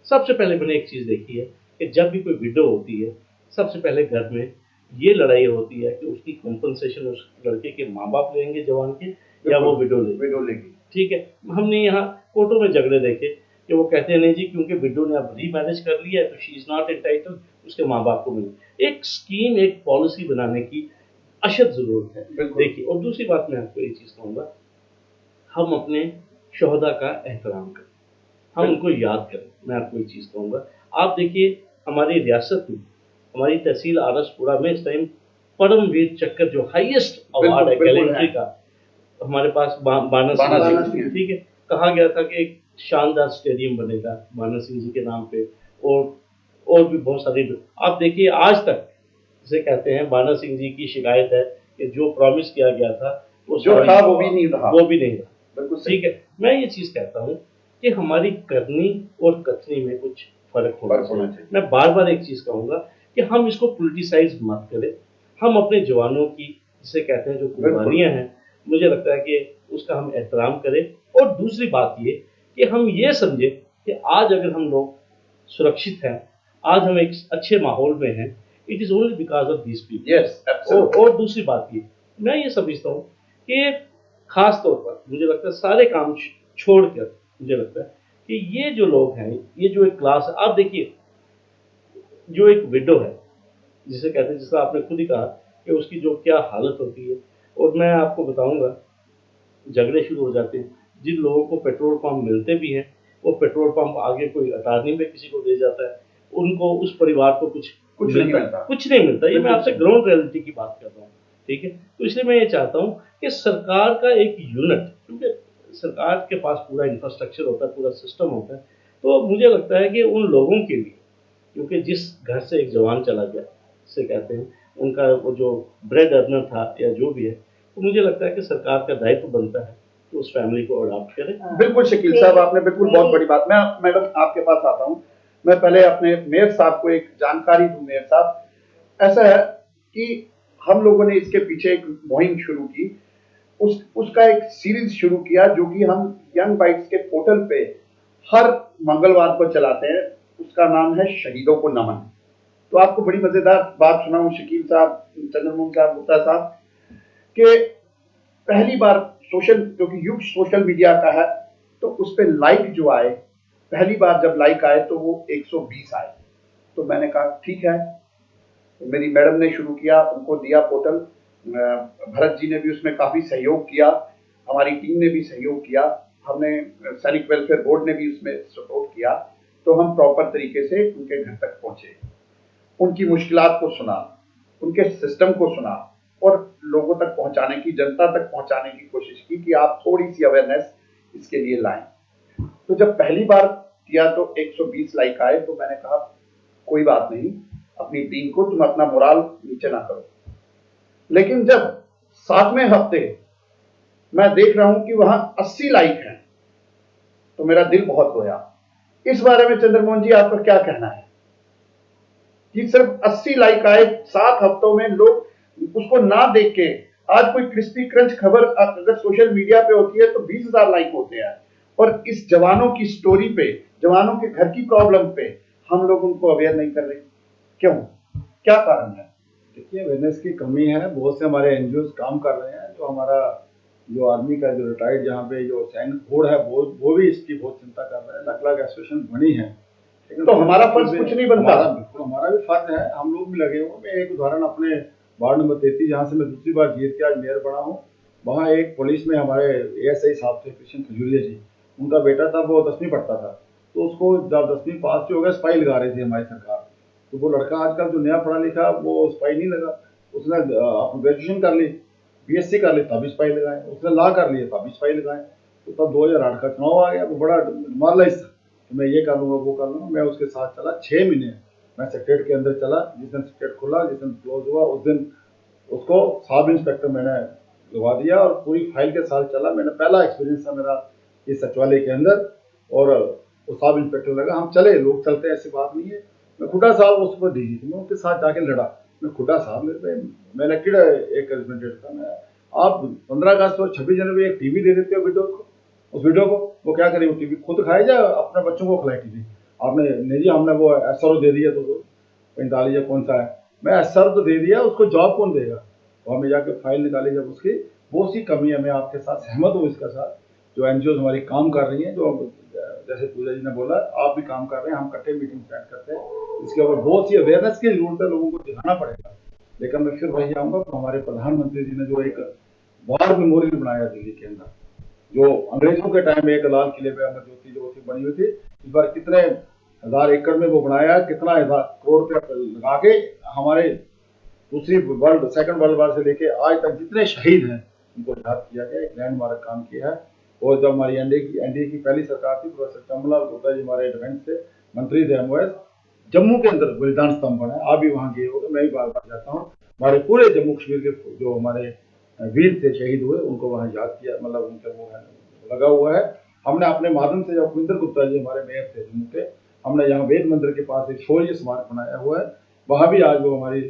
सबसे पहले मैंने एक चीज़ देखी है कि जब भी कोई विडो होती है, सबसे पहले घर में ये लड़ाई होती है कि उसकी कॉम्पनसेशन उस लड़के के माँ बाप लेंगे जवान के, या वो विडो लेगी। ठीक है, हमने यहाँ कोर्टों में झगड़े देखे कि वो कहते हैं नहीं जी, क्योंकि विडो ने अब रीमैरिज कर लिया है तो शी इज नॉट एंटाइटल्ड, उसके माँ बाप को मिले। एक स्कीम, एक पॉलिसी बनाने की अशद जरूरत है। देखिए, और दूसरी बात मैं आपको एक चीज कहूंगा, हम अपने शोहदा का एहतराम करें, हम उनको याद करें। मैं आपको एक चीज कहूंगा, आप देखिए हमारी रियासत में, हमारी तहसील आरसपुरा में इस टाइम परमवीर चक्र जो हाईएस्ट अवार्ड है गैलेंट्री का, हमारे पास बाना सिंह, ठीक है, कहा गया था कि एक शानदार स्टेडियम बनेगा बाना सिंह जी के नाम पे, और भी बहुत सारी। आप देखिए आज तक जिसे कहते हैं बाना सिंह जी की शिकायत है कि जो प्रॉमिस किया गया था वो था वो भी नहीं रहा, बिल्कुल ठीक है। मैं ये चीज कहता हूँ कि हमारी करनी और कथनी में कुछ फर्क होना चाहिए। मैं बार बार एक चीज कहूंगा कि हम इसको पोलिटिसाइज मत करें, हम अपने जवानों की जिसे कहते हैं जो कुर्बानियां हैं, मुझे लगता है कि उसका हम एहतराम करें। और दूसरी बात ये कि हम ये समझें कि आज अगर हम लोग सुरक्षित हैं, आज हम एक अच्छे माहौल में हैं, it is only because of these people. और दूसरी बात ये, मैं ये समझता हूँ कि खास तौर पर मुझे लगता है सारे काम छोड़कर मुझे लगता है कि ये जो लोग हैं, ये जो एक क्लास है, आप देखिए जो एक विडो है जिसे कहते हैं, जिसका आपने खुद ही कहा कि उसकी जो क्या हालत होती है, और मैं आपको बताऊंगा झगड़े शुरू हो जाते हैं। जिन लोगों को पेट्रोल पंप मिलते भी हैं, वो पेट्रोल पंप आगे कोई अटारनी में किसी को दे जाता है, उनको, उस परिवार को कुछ नहीं मिलता। ये मैं आपसे ग्राउंड रियलिटी की बात कर रहा हूँ, ठीक है। तो इसलिए मैं ये चाहता हूँ कि सरकार का एक यूनिट, क्योंकि सरकार के पास पूरा इंफ्रास्ट्रक्चर होता है, पूरा सिस्टम होता है, तो मुझे लगता है कि उन लोगों के लिए, क्योंकि जिस घर से एक जवान चला गया, जिसे कहते हैं उनका वो जो ब्रेड अर्नर था या जो भी है, तो मुझे लगता है कि सरकार का दायित्व बनता है कि उस फैमिली को अडॉप्ट करे। बिल्कुल शकील साहब, आपने बिल्कुल बहुत बड़ी बात। मैं मैडम आपके पास आता हूँ। मैं पहले अपने मेयर साहब को एक जानकारी दूं। मेयर साहब, ऐसा है कि हम लोगों ने इसके पीछे एक मुहिम शुरू की, उसका एक सीरीज शुरू किया जो कि हम यंग बाइट्स के पोर्टल पे हर मंगलवार को चलाते हैं। उसका नाम है शहीदों को नमन। तो आपको बड़ी मजेदार बात सुनाऊं शकील साहब, चंद्रमोहन साहब, गुप्ता साहब, कि पहली बार क्योंकि युग सोशल मीडिया का है, तो उस पर लाइक जो आए, पहली बार जब लाइक आए तो वो 120 आए। तो मैंने कहा ठीक है, तो मेरी मैडम ने शुरू किया, उनको दिया पोर्टल, भरत जी ने भी उसमें काफी सहयोग किया, हमारी टीम ने भी सहयोग किया, हमने सैनिक वेलफेयर बोर्ड ने भी उसमें सपोर्ट किया। तो हम प्रॉपर तरीके से उनके घर तक पहुंचे, उनकी मुश्किलात को सुना, उनके सिस्टम को सुना, और लोगों तक पहुंचाने की, जनता तक पहुंचाने की कोशिश की कि आप थोड़ी सी अवेयरनेस इसके लिए लाएं। तो जब पहली बार किया तो 120 लाइक आए, तो मैंने कहा कोई बात नहीं, अपनी टीम को तुम अपना मोराल नीचे ना करो। लेकिन जब 7वें हफ्ते मैं देख रहा हूं कि वहां 80 लाइक हैं, तो मेरा दिल बहुत रोया। इस बारे में चंद्रमोहन जी आपका क्या कहना है कि सिर्फ 80 लाइक आए 7 हफ्तों में? लोग उसको ना देख के, आज कोई क्रिस्पी क्रंच खबर अगर सोशल मीडिया पे होती है तो 20,000 लाइक होते हैं, और इस जवानों की स्टोरी पे, जवानों के घर की प्रॉब्लम पे हम लोग उनको अवेयर नहीं कर रहे। क्यों, क्या कारण है? देखिए, अवेयरनेस की कमी है। बहुत से हमारे एनजीओ काम कर रहे हैं, जो हमारा जो आर्मी का जो रिटायर्ड जहाँ पे जो सैनिक बोर्ड है वो भी इसकी बहुत चिंता कर रहे हैं। अलग-अलग एसोसिएशन बनी है, तो हमारा फर्ज कुछ नहीं बनता। हमारा भी फर्ज है, हम लोग भी लगे हुए। मैं एक उदाहरण अपने वार्ड नंबर 33 जहाँ से मैं दूसरी बार जीत के आज मेयर बना हूँ, वहाँ एक पुलिस में हमारे एएसआई साहब थे कृष्ण खजूरिया जी, उनका बेटा था, वो 10वीं पढ़ता था, तो उसको जब 10वीं पास हो गया, स्पाई लगा रही थी हमारी सरकार। तो वो लड़का आजकल जो नया पढ़ा लिखा, वो स्पाई नहीं लगा, उसने ग्रेजुएशन कर ली, बीएससी कर ली तब इस फाइल लगाए, उसने लॉ कर लिया तब इस फाइल लगाए। तो तब 2008 का चुनाव आ गया, वो बड़ा डिमोरलाइज था कि मैं ये कर लूँगा वो कर लूँगा। मैं उसके साथ चला 6 महीने, मैं सेक्रेटरी के अंदर चला। जिस दिन सेक्रेटरी खुला, जिस दिन क्लोज हुआ, उस दिन उसको सब इंस्पेक्टर मैंने लगवा दिया और पूरी फाइल के साथ चला। मैंने पहला एक्सपीरियंस था मेरा इस सचिवालय के अंदर, और वो सब इंस्पेक्टर लगा। हम चले, लोग चलते, ऐसी बात नहीं है। मैं खुदा साहब उस पर डीजी थी, मैं उनके साथ जाके लड़ा। मैं खुदा साहब मैं लकीड़ एक रेजिमेंटेड था मैं, आप 15 अगस्त और 26 जनवरी एक टीवी दे देते हो वीडियो को, उस वीडियो को वो क्या करे, वो टीवी खुद खाए या अपने बच्चों को खिलाए टीवी? आपने नहीं जी, हमने वो एसआरओ दे दिया तो 45 या कौन सा है, मैं एसआरओ तो दे दिया, उसको जॉब कौन देगा? और हमें जाके फाइल निकाली जब उसकी, वो सी कमी है। मैं आपके साथ सहमत हूँ इसका साथ, जो एनजीओ हमारी काम कर रही हैं, जो जैसे पूजा जी ने बोला आप भी काम कर रहे हैं, हम इकट्ठे मीटिंग स्टार्ट करते हैं, इसके ऊपर बहुत सी अवेयरनेस की जरूरत है, लोगों को दिखाना पड़ेगा। लेकिन मैं फिर वही आऊँगा, तो हमारे प्रधानमंत्री जी ने जो एक वार मेमोरियल बनाया दिल्ली के अंदर, जो अंग्रेजों के टाइम में एक लाल किले पे अमर ज्योति जो थी बनी हुई थी, इस बार कितने 1000 एकड़ में वो बनाया, कितना करोड़ रुपया लगा के हमारे दूसरी वर्ल्ड सेकंड वर्ल्ड वार से लेके आज तक जितने शहीद हैं उनको याद किया गया, एक लैंडमार्क काम किया है। और जब हमारी एनडीए की पहली सरकार थी, प्रोफेसर चंबलाल गुप्ता जी हमारे डिफेंस से मंत्री थे एमओएस, जम्मू के अंदर बलिदान स्तंभ बना है। आप भी वहाँ गए होगे, मैं भी बार बार जाता हूँ। हमारे पूरे जम्मू कश्मीर के जो हमारे वीर थे, शहीद हुए, उनको वहाँ याद किया, मतलब उनके वो है लगा हुआ है। हमने अपने माध्यम से, जब कुविंदर गुप्ता जी हमारे मेयर थे जम्मू के, हमने यहाँ वेद मंदिर के पास एक शौर्य स्मारक बनाया हुआ है। वहाँ भी आज वो हमारी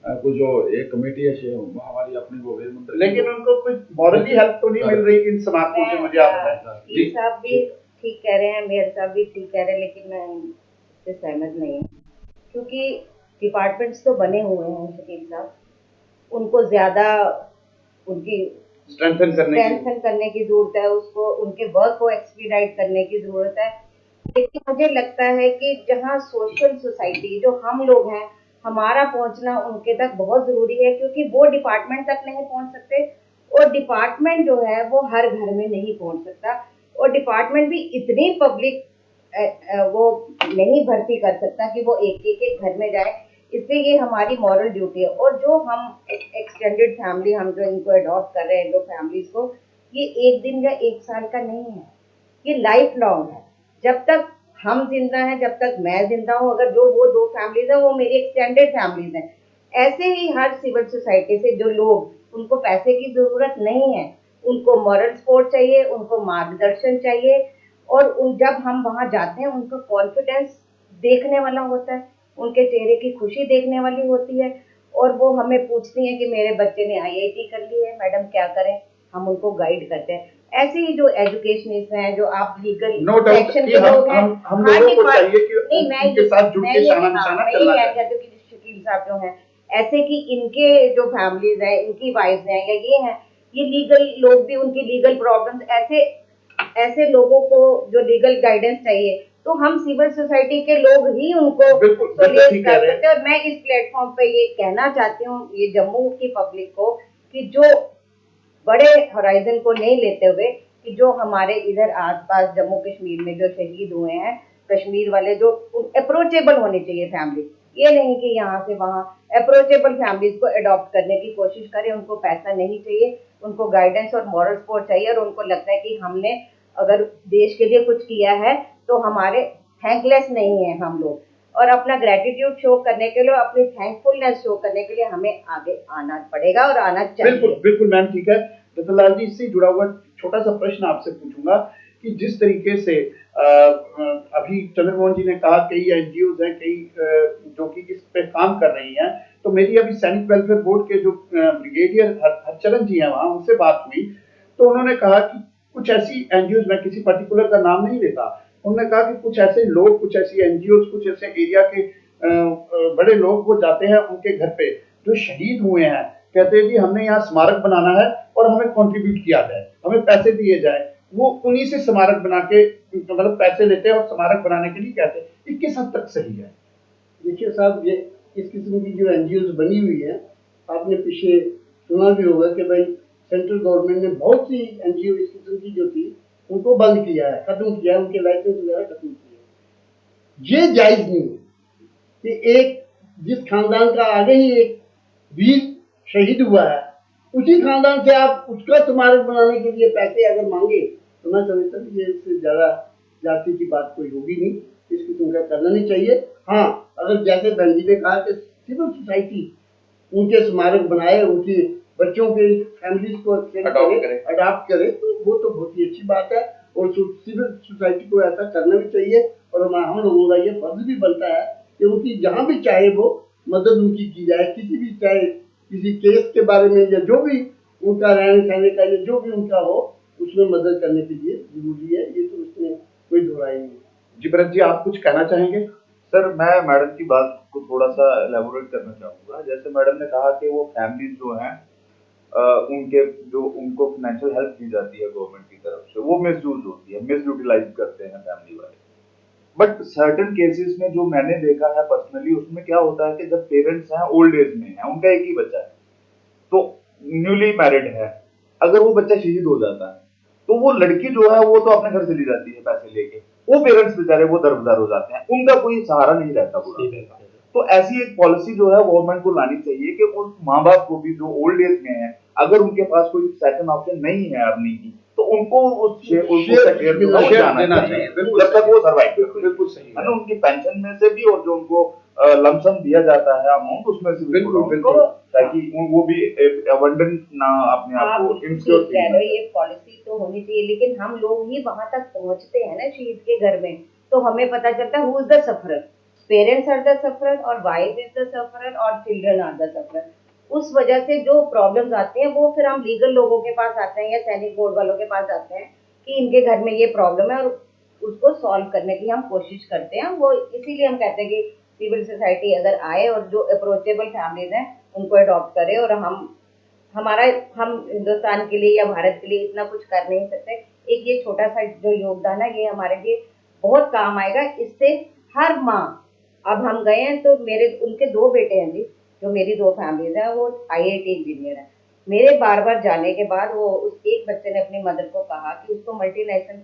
कुछ जो एक कमेटी है हमारी अपनी, वो वेद मंदिर, लेकिन उनको कुछ मॉरली हेल्प तो नहीं मिल रही इन स्मारकों से, मुझे आप बताएं। ये साहब भी ठीक कह रहे हैं, मेयर साहब भी ठीक कह रहे हैं, लेकिन मैं इससे सहमत नहीं हूँ, क्योंकि डिपार्टमेंट्स तो बने हुए हैं शकील साहब, उनको ज्यादा उनकी स्ट्रेंथन करने की जरूरत है, उसको उनके वर्क को एक्सपीडाइट करने की जरूरत है। लेकिन मुझे लगता है कि जहाँ सोशल सोसाइटी जो हम लोग हैं, हमारा पहुंचना उनके तक बहुत जरूरी है, क्योंकि वो डिपार्टमेंट तक नहीं पहुंच सकते, और डिपार्टमेंट जो है वो हर घर में नहीं पहुंच सकता, और डिपार्टमेंट भी इतनी पब्लिक वो नहीं भर्ती कर सकता कि वो एक एक घर में जाए। इसलिए ये हमारी मॉरल ड्यूटी है। और जो हम एक्सटेंडेड फैमिली, हम जो इनको अडॉप्ट कर रहे हैं, जो फैमिलीज को, ये एक दिन या एक साल का नहीं है, ये लाइफ लॉन्ग है। जब तक हम जिंदा हैं, जब तक मैं जिंदा हूँ, अगर जो वो 2 फैमिलीज हैं वो मेरी एक्सटेंडेड फैमिलीज हैं। ऐसे ही हर सिविल सोसाइटी से जो लोग, उनको पैसे की जरूरत नहीं है, उनको मॉरल सपोर्ट चाहिए, उनको मार्गदर्शन चाहिए, और जब हम वहां जाते हैं उनका कॉन्फिडेंस देखने वाला होता है, उनके चेहरे की खुशी देखने वाली होती है, और वो हमें पूछती हैं कि मेरे बच्चे ने आईआईटी कर ली है, मैडम क्या करें, हम उनको गाइड करते हैं। ऐसे ही जो एजुकेशनिस्ट हैं, जो आप लीगल सेक्शन के लोग हैं, हम लोगों को चाहिए कि उनके साथ जुड़ के शाना निशाना करना चाहिए। शकील साहब जो हैं, ऐसे कि इनके जो फैमिलीज हैं, इनकी वाइफ्स हैं या ये हैं, ये लीगल लोग भी, उनकी लीगल प्रॉब्लम्स, ऐसे लोगों को जो लीगल गाइडेंस चाहिए, तो हम सिविल सोसाइटी के लोग ही उनको सोल्यूट कर सकते हैं। और मैं इस प्लेटफॉर्म पे ये कहना चाहती हूँ ये जम्मू की पब्लिक को, कि जो बड़े होराइजन को नहीं लेते हुए, कि जो हमारे इधर आसपास जम्मू कश्मीर में जो शहीद हुए हैं, कश्मीर वाले, जो अप्रोचेबल होनी चाहिए फैमिली, ये नहीं कि यहाँ से वहाँ, अप्रोचेबल फैमिलीज को अडॉप्ट करने की कोशिश करें। उनको पैसा नहीं चाहिए, उनको गाइडेंस और मॉरल सपोर्ट चाहिए, और उनको लगता है कि हमने अगर देश के लिए कुछ किया है तो हमारे थैंकलेस नहीं है हम लोग, और अपना ग्रेटिट्यूड शो करने के लिए, अपनी थैंकफुलनेस शो करने के लिए हमें आगे आना पड़ेगा और आना चाहिए। बिल्कुल बिल्कुल मैम, ठीक है। दत्तलाल जी, इससे जुड़ा हुआ छोटा सा प्रश्न आपसे पूछूंगा कि जिस तरीके से अभी चंद्रमोहन जी ने कहा, कई एनजीओज हैं, कई जो कि इस पे काम कर रही हैं, तो मेरी अभी सैनिक वेलफेयर बोर्ड के जो ब्रिगेडियर हरचरण जी हैं वहाँ, उनसे बात हुई, तो उन्होंने कहा कि कुछ ऐसी एनजीओज, मैं किसी पर्टिकुलर का नाम नहीं लेता, उन्होंने कहा कि कुछ ऐसे लोग, कुछ ऐसी एनजीओज, कुछ ऐसे एरिया के बड़े लोग वो जाते हैं उनके घर पे जो शहीद हुए हैं, कहते हैं जी हमने यहाँ स्मारक बनाना है और हमें कंट्रीब्यूट किया जाए, हमें पैसे दिए जाए। वो उन्हीं से स्मारक बना के, मतलब पैसे लेते हैं और स्मारक बनाने के लिए कहते हैं। ये किस हद तक सही है? देखिए साहब, ये इस किस्म की जो एनजीओज बनी हुई है, आपने पीछे सुना भी होगा कि भाई सेंट्रल गवर्नमेंट ने बहुत सी एनजीओ इस किस्म की जो थी उनको बंद किया है, खत्म किया है, उनके लाइसेंस वगैरह खत्म किए। ये जायज नहीं है कि एक जिस खानदान का आगे ही एक वीर शहीद हुआ है, उसी खानदान से आप उसका स्मारक बनाने के लिए पैसे अगर मांगे तो मैं समझता हूँ ये इससे ज्यादा जाति की बात कोई होगी नहीं, इस किस्म का करना नहीं चाहिए। हाँ, अगर जैसे बहन जी ने कहा कि सिविल सोसाइटी उनके स्मारक बनाए, उनकी बच्चों के फैमिलीज को अडॉप्ट करे तो वो तो बहुत ही अच्छी बात है, और सिविल सोसाइटी को ऐसा करना भी चाहिए। और हम लोगों का ये फर्ज भी बनता है कि उनकी जहाँ भी चाहे वो मदद उनकी की जाए, किसी भी चाहे किसी केस के बारे में या जो भी उनका रहने सहने का या जो भी उनका हो उसमें मदद करने के लिए जरूरी है, ये तो उसमें कोई दोहराई नहीं। जी भरत जी, आप कुछ कहना चाहेंगे? सर, मैं मैडम की बात को थोड़ा सा एलेबोरेट करना चाहूँगा। जैसे मैडम ने कहा कि वो फैमिलीज जो हैं उनके जो उनको फाइनेंशियल हेल्प दी जाती है गवर्नमेंट की तरफ से, वो मिसयूज होती है, मिस यूटिलाइज करते हैं फैमिली वाले। बट सर्टेन केसेस में जो मैंने देखा है पर्सनली, उसमें क्या होता है कि जब पेरेंट्स हैं ओल्ड एज में हैं, उनका एक ही बच्चा है, तो न्यूली मैरिड है, अगर वो बच्चा शहीद हो जाता है तो वो लड़की जो है वो तो अपने घर चली जाती है पैसे लेके, वो पेरेंट्स बेचारे वो दरबदर हो जाते हैं, उनका कोई सहारा नहीं रहता पूरा। तो ऐसी एक पॉलिसी जो है गवर्नमेंट को लानी चाहिए कि उस माँ बाप को भी जो ओल्ड एज में है, अगर उनके पास कोई सेकंड ऑप्शन नहीं है अर्निंग की, तो उनको उस शेयर देना चाहिए जब तक वो सर्वाइव करते। बिल्कुल सही है ना, उनकी पेंशन में से भी और जो उनको लमसम दिया जाता है अमाउंट, उसमें से बिल्कुल, ताकि वो भी अबंडेंट ना अपने आप को इनसिक्योर फील करे। ये पॉलिसी तो होनी चाहिए, लेकिन हम लोग ही वहां तक पहुंचते हैं ना शहीद के घर में, तो हमें पता चलता है who is the sufferer. Parents are the sufferer और वाइफ इज द सफरर और चिल्ड्रन आर द सफरर। उस वजह से जो प्रॉब्लम्स आती हैं वो फिर हम लीगल लोगों के पास आते हैं या सैनिक बोर्ड वालों के पास आते हैं कि इनके घर में ये प्रॉब्लम है, और उसको सॉल्व करने की हम कोशिश करते हैं। वो इसीलिए हम कहते हैं कि सिविल सोसाइटी अगर आए और जो अप्रोचेबल फैमिलीज हैं उनको अडॉप्ट करे, और हम हिंदुस्तान के लिए या भारत के लिए इतना कुछ कर नहीं सकते, एक ये छोटा सा जो योगदान है ये हमारे लिए बहुत काम आएगा। इससे हर माँ, अब हम गए हैं तो उनके 2 बेटे हैं जी, जो मेरी 2 फैमिलीज हैं, वो IIT इंजीनियर है। मेरे बार बार जाने के बाद वो उस एक बच्चे ने अपनी मदर को कहा कि उसको मल्टीनेशनल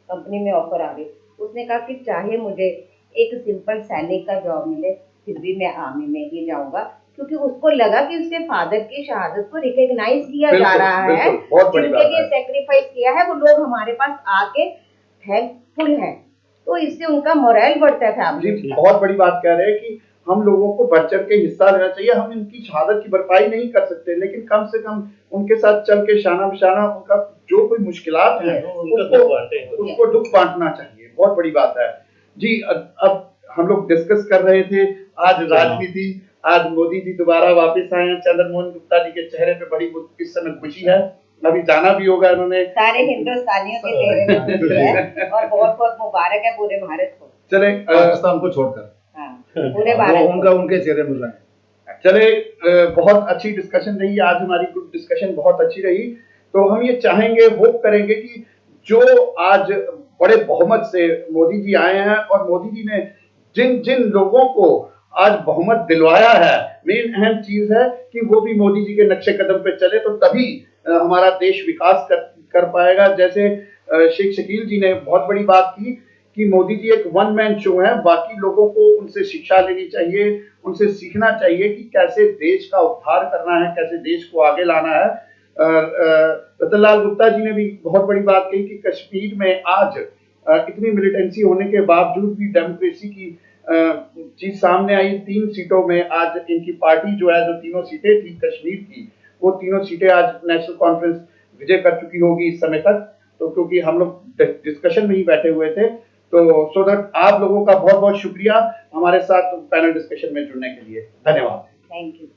कंपनी में ऑफर आ गई, उसने कहा कि चाहे मुझे एक सिंपल सैनिक का जॉब मिले फिर भी मैं आर्मी में ही जाऊंगा, क्योंकि उसको लगा कि उसके फादर की शहादत को रिकॉग्नाइज किया जा रहा है, उनके सेक्रीफाइस किया है, वो लोग हमारे पास आके थैंकफुल हैं, तो इससे उनका मोरल बढ़ता है फैमिली। बहुत बड़ी बात कह रहे हैं कि हम लोगों को बढ़ चढ़ के हिस्सा लेना चाहिए। हम इनकी शहादत की भरपाई नहीं कर सकते, लेकिन कम से कम उनके साथ चल के शाना बशाना उनका जो कोई मुश्किलात है उसको दुख बांटना चाहिए। बहुत बड़ी बात है जी। अब हम लोग डिस्कस कर रहे थे आज राजनीति। आज मोदी जी दोबारा वापस आए हैं। चंद्रमोहन गुप्ता जी के चेहरे पे बड़ी इस समय खुशी है, अभी जाना भी होगा इन्होंने। सारे हिंदुस्तानियों के चेहरे पे खुशी है और बहुत बहुत मुबारक है पूरे भारत को। चले पाकिस्तान को छोड़कर पूरे भारत उनके चेहरे मिल रहे हैं। चले, बहुत अच्छी डिस्कशन रही आज, हमारी ग्रुप डिस्कशन बहुत अच्छी रही। तो हम ये चाहेंगे, होप करेंगे कि जो आज बड़े बहुमत से मोदी जी आए हैं और मोदी जी ने जिन जिन लोगों को आज बहुमत दिलवाया है, मेन अहम चीज है कि वो भी मोदी जी के नक्शे कदम पे चले, तो तभी हमारा देश विकास कर पाएगा। जैसे शेख शकील जी ने बहुत बड़ी बात की कि मोदी जी एक वन मैन शो है, बाकी लोगों को उनसे शिक्षा लेनी चाहिए, उनसे सीखना चाहिए कि कैसे देश का उद्धार करना है, कैसे देश को आगे लाना है। रतनलाल गुप्ता जी ने भी बहुत बड़ी बात कही कि कश्मीर में आज इतनी मिलिटेंसी होने के बावजूद भी डेमोक्रेसी की चीज सामने आई। 3 सीटों में आज इनकी पार्टी जो है, जो 3 सीटें थी कश्मीर की, वो 3 सीटें आज नेशनल कॉन्फ्रेंस विजय कर चुकी होगी इस समय तक। तो क्योंकि हम लोग डिस्कशन में ही बैठे हुए थे, तो सो दैट आप लोगों का बहुत बहुत शुक्रिया हमारे साथ पैनल डिस्कशन में जुड़ने के लिए। धन्यवाद। Thank you.